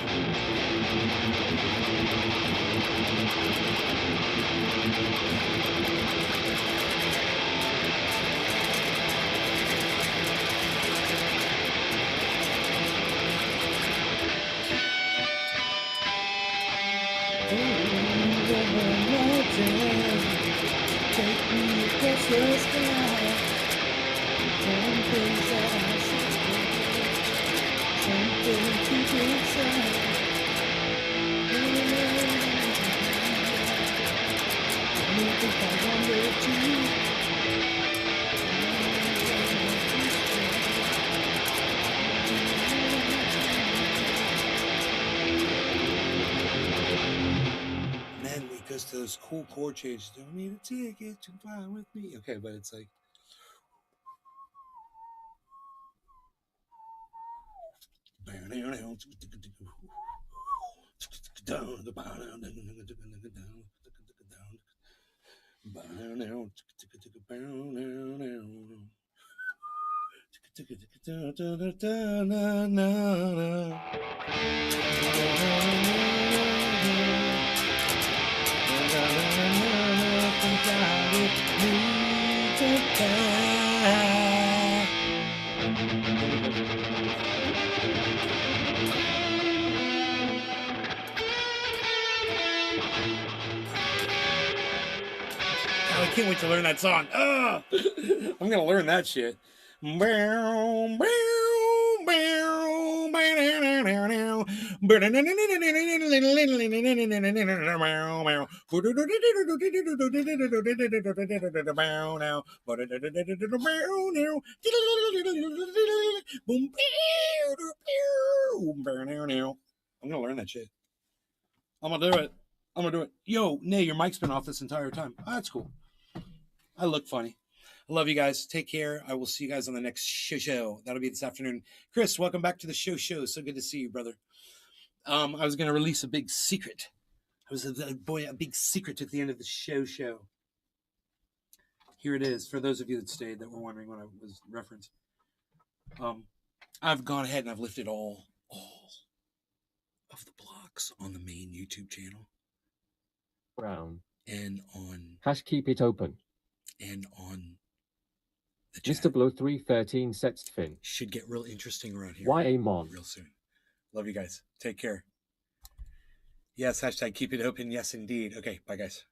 Take me across the sky. Some things that I see, something deep inside. I think I wonder too. And then it goes to those cool chord changes. Don't need a ticket to fly with me. Okay, but it's like. can't wait to learn that song. I'm gonna learn that shit. I'm gonna learn that shit. I'm gonna do it. I'm gonna do it. Yo, Nay, your mic's been off this entire time. Oh, that's cool. I look funny. I love you guys. Take care. I will see you guys on the next show. That'll be this afternoon. Chris, welcome back to the show. So good to see you, brother. I was going to release a big secret. A big secret at the end of the show. Here it is. For those of you that stayed that were wondering what I was referenced. I've gone ahead and I've lifted all of the blocks on the main YouTube channel. Brown. And on... Keep it open. And on... Mr. Blow 313 sets fin. Should get real interesting around here. YA Mon. Real soon. Love you guys. Take care. Yes, hashtag keep it open. Yes, indeed. Okay, bye guys.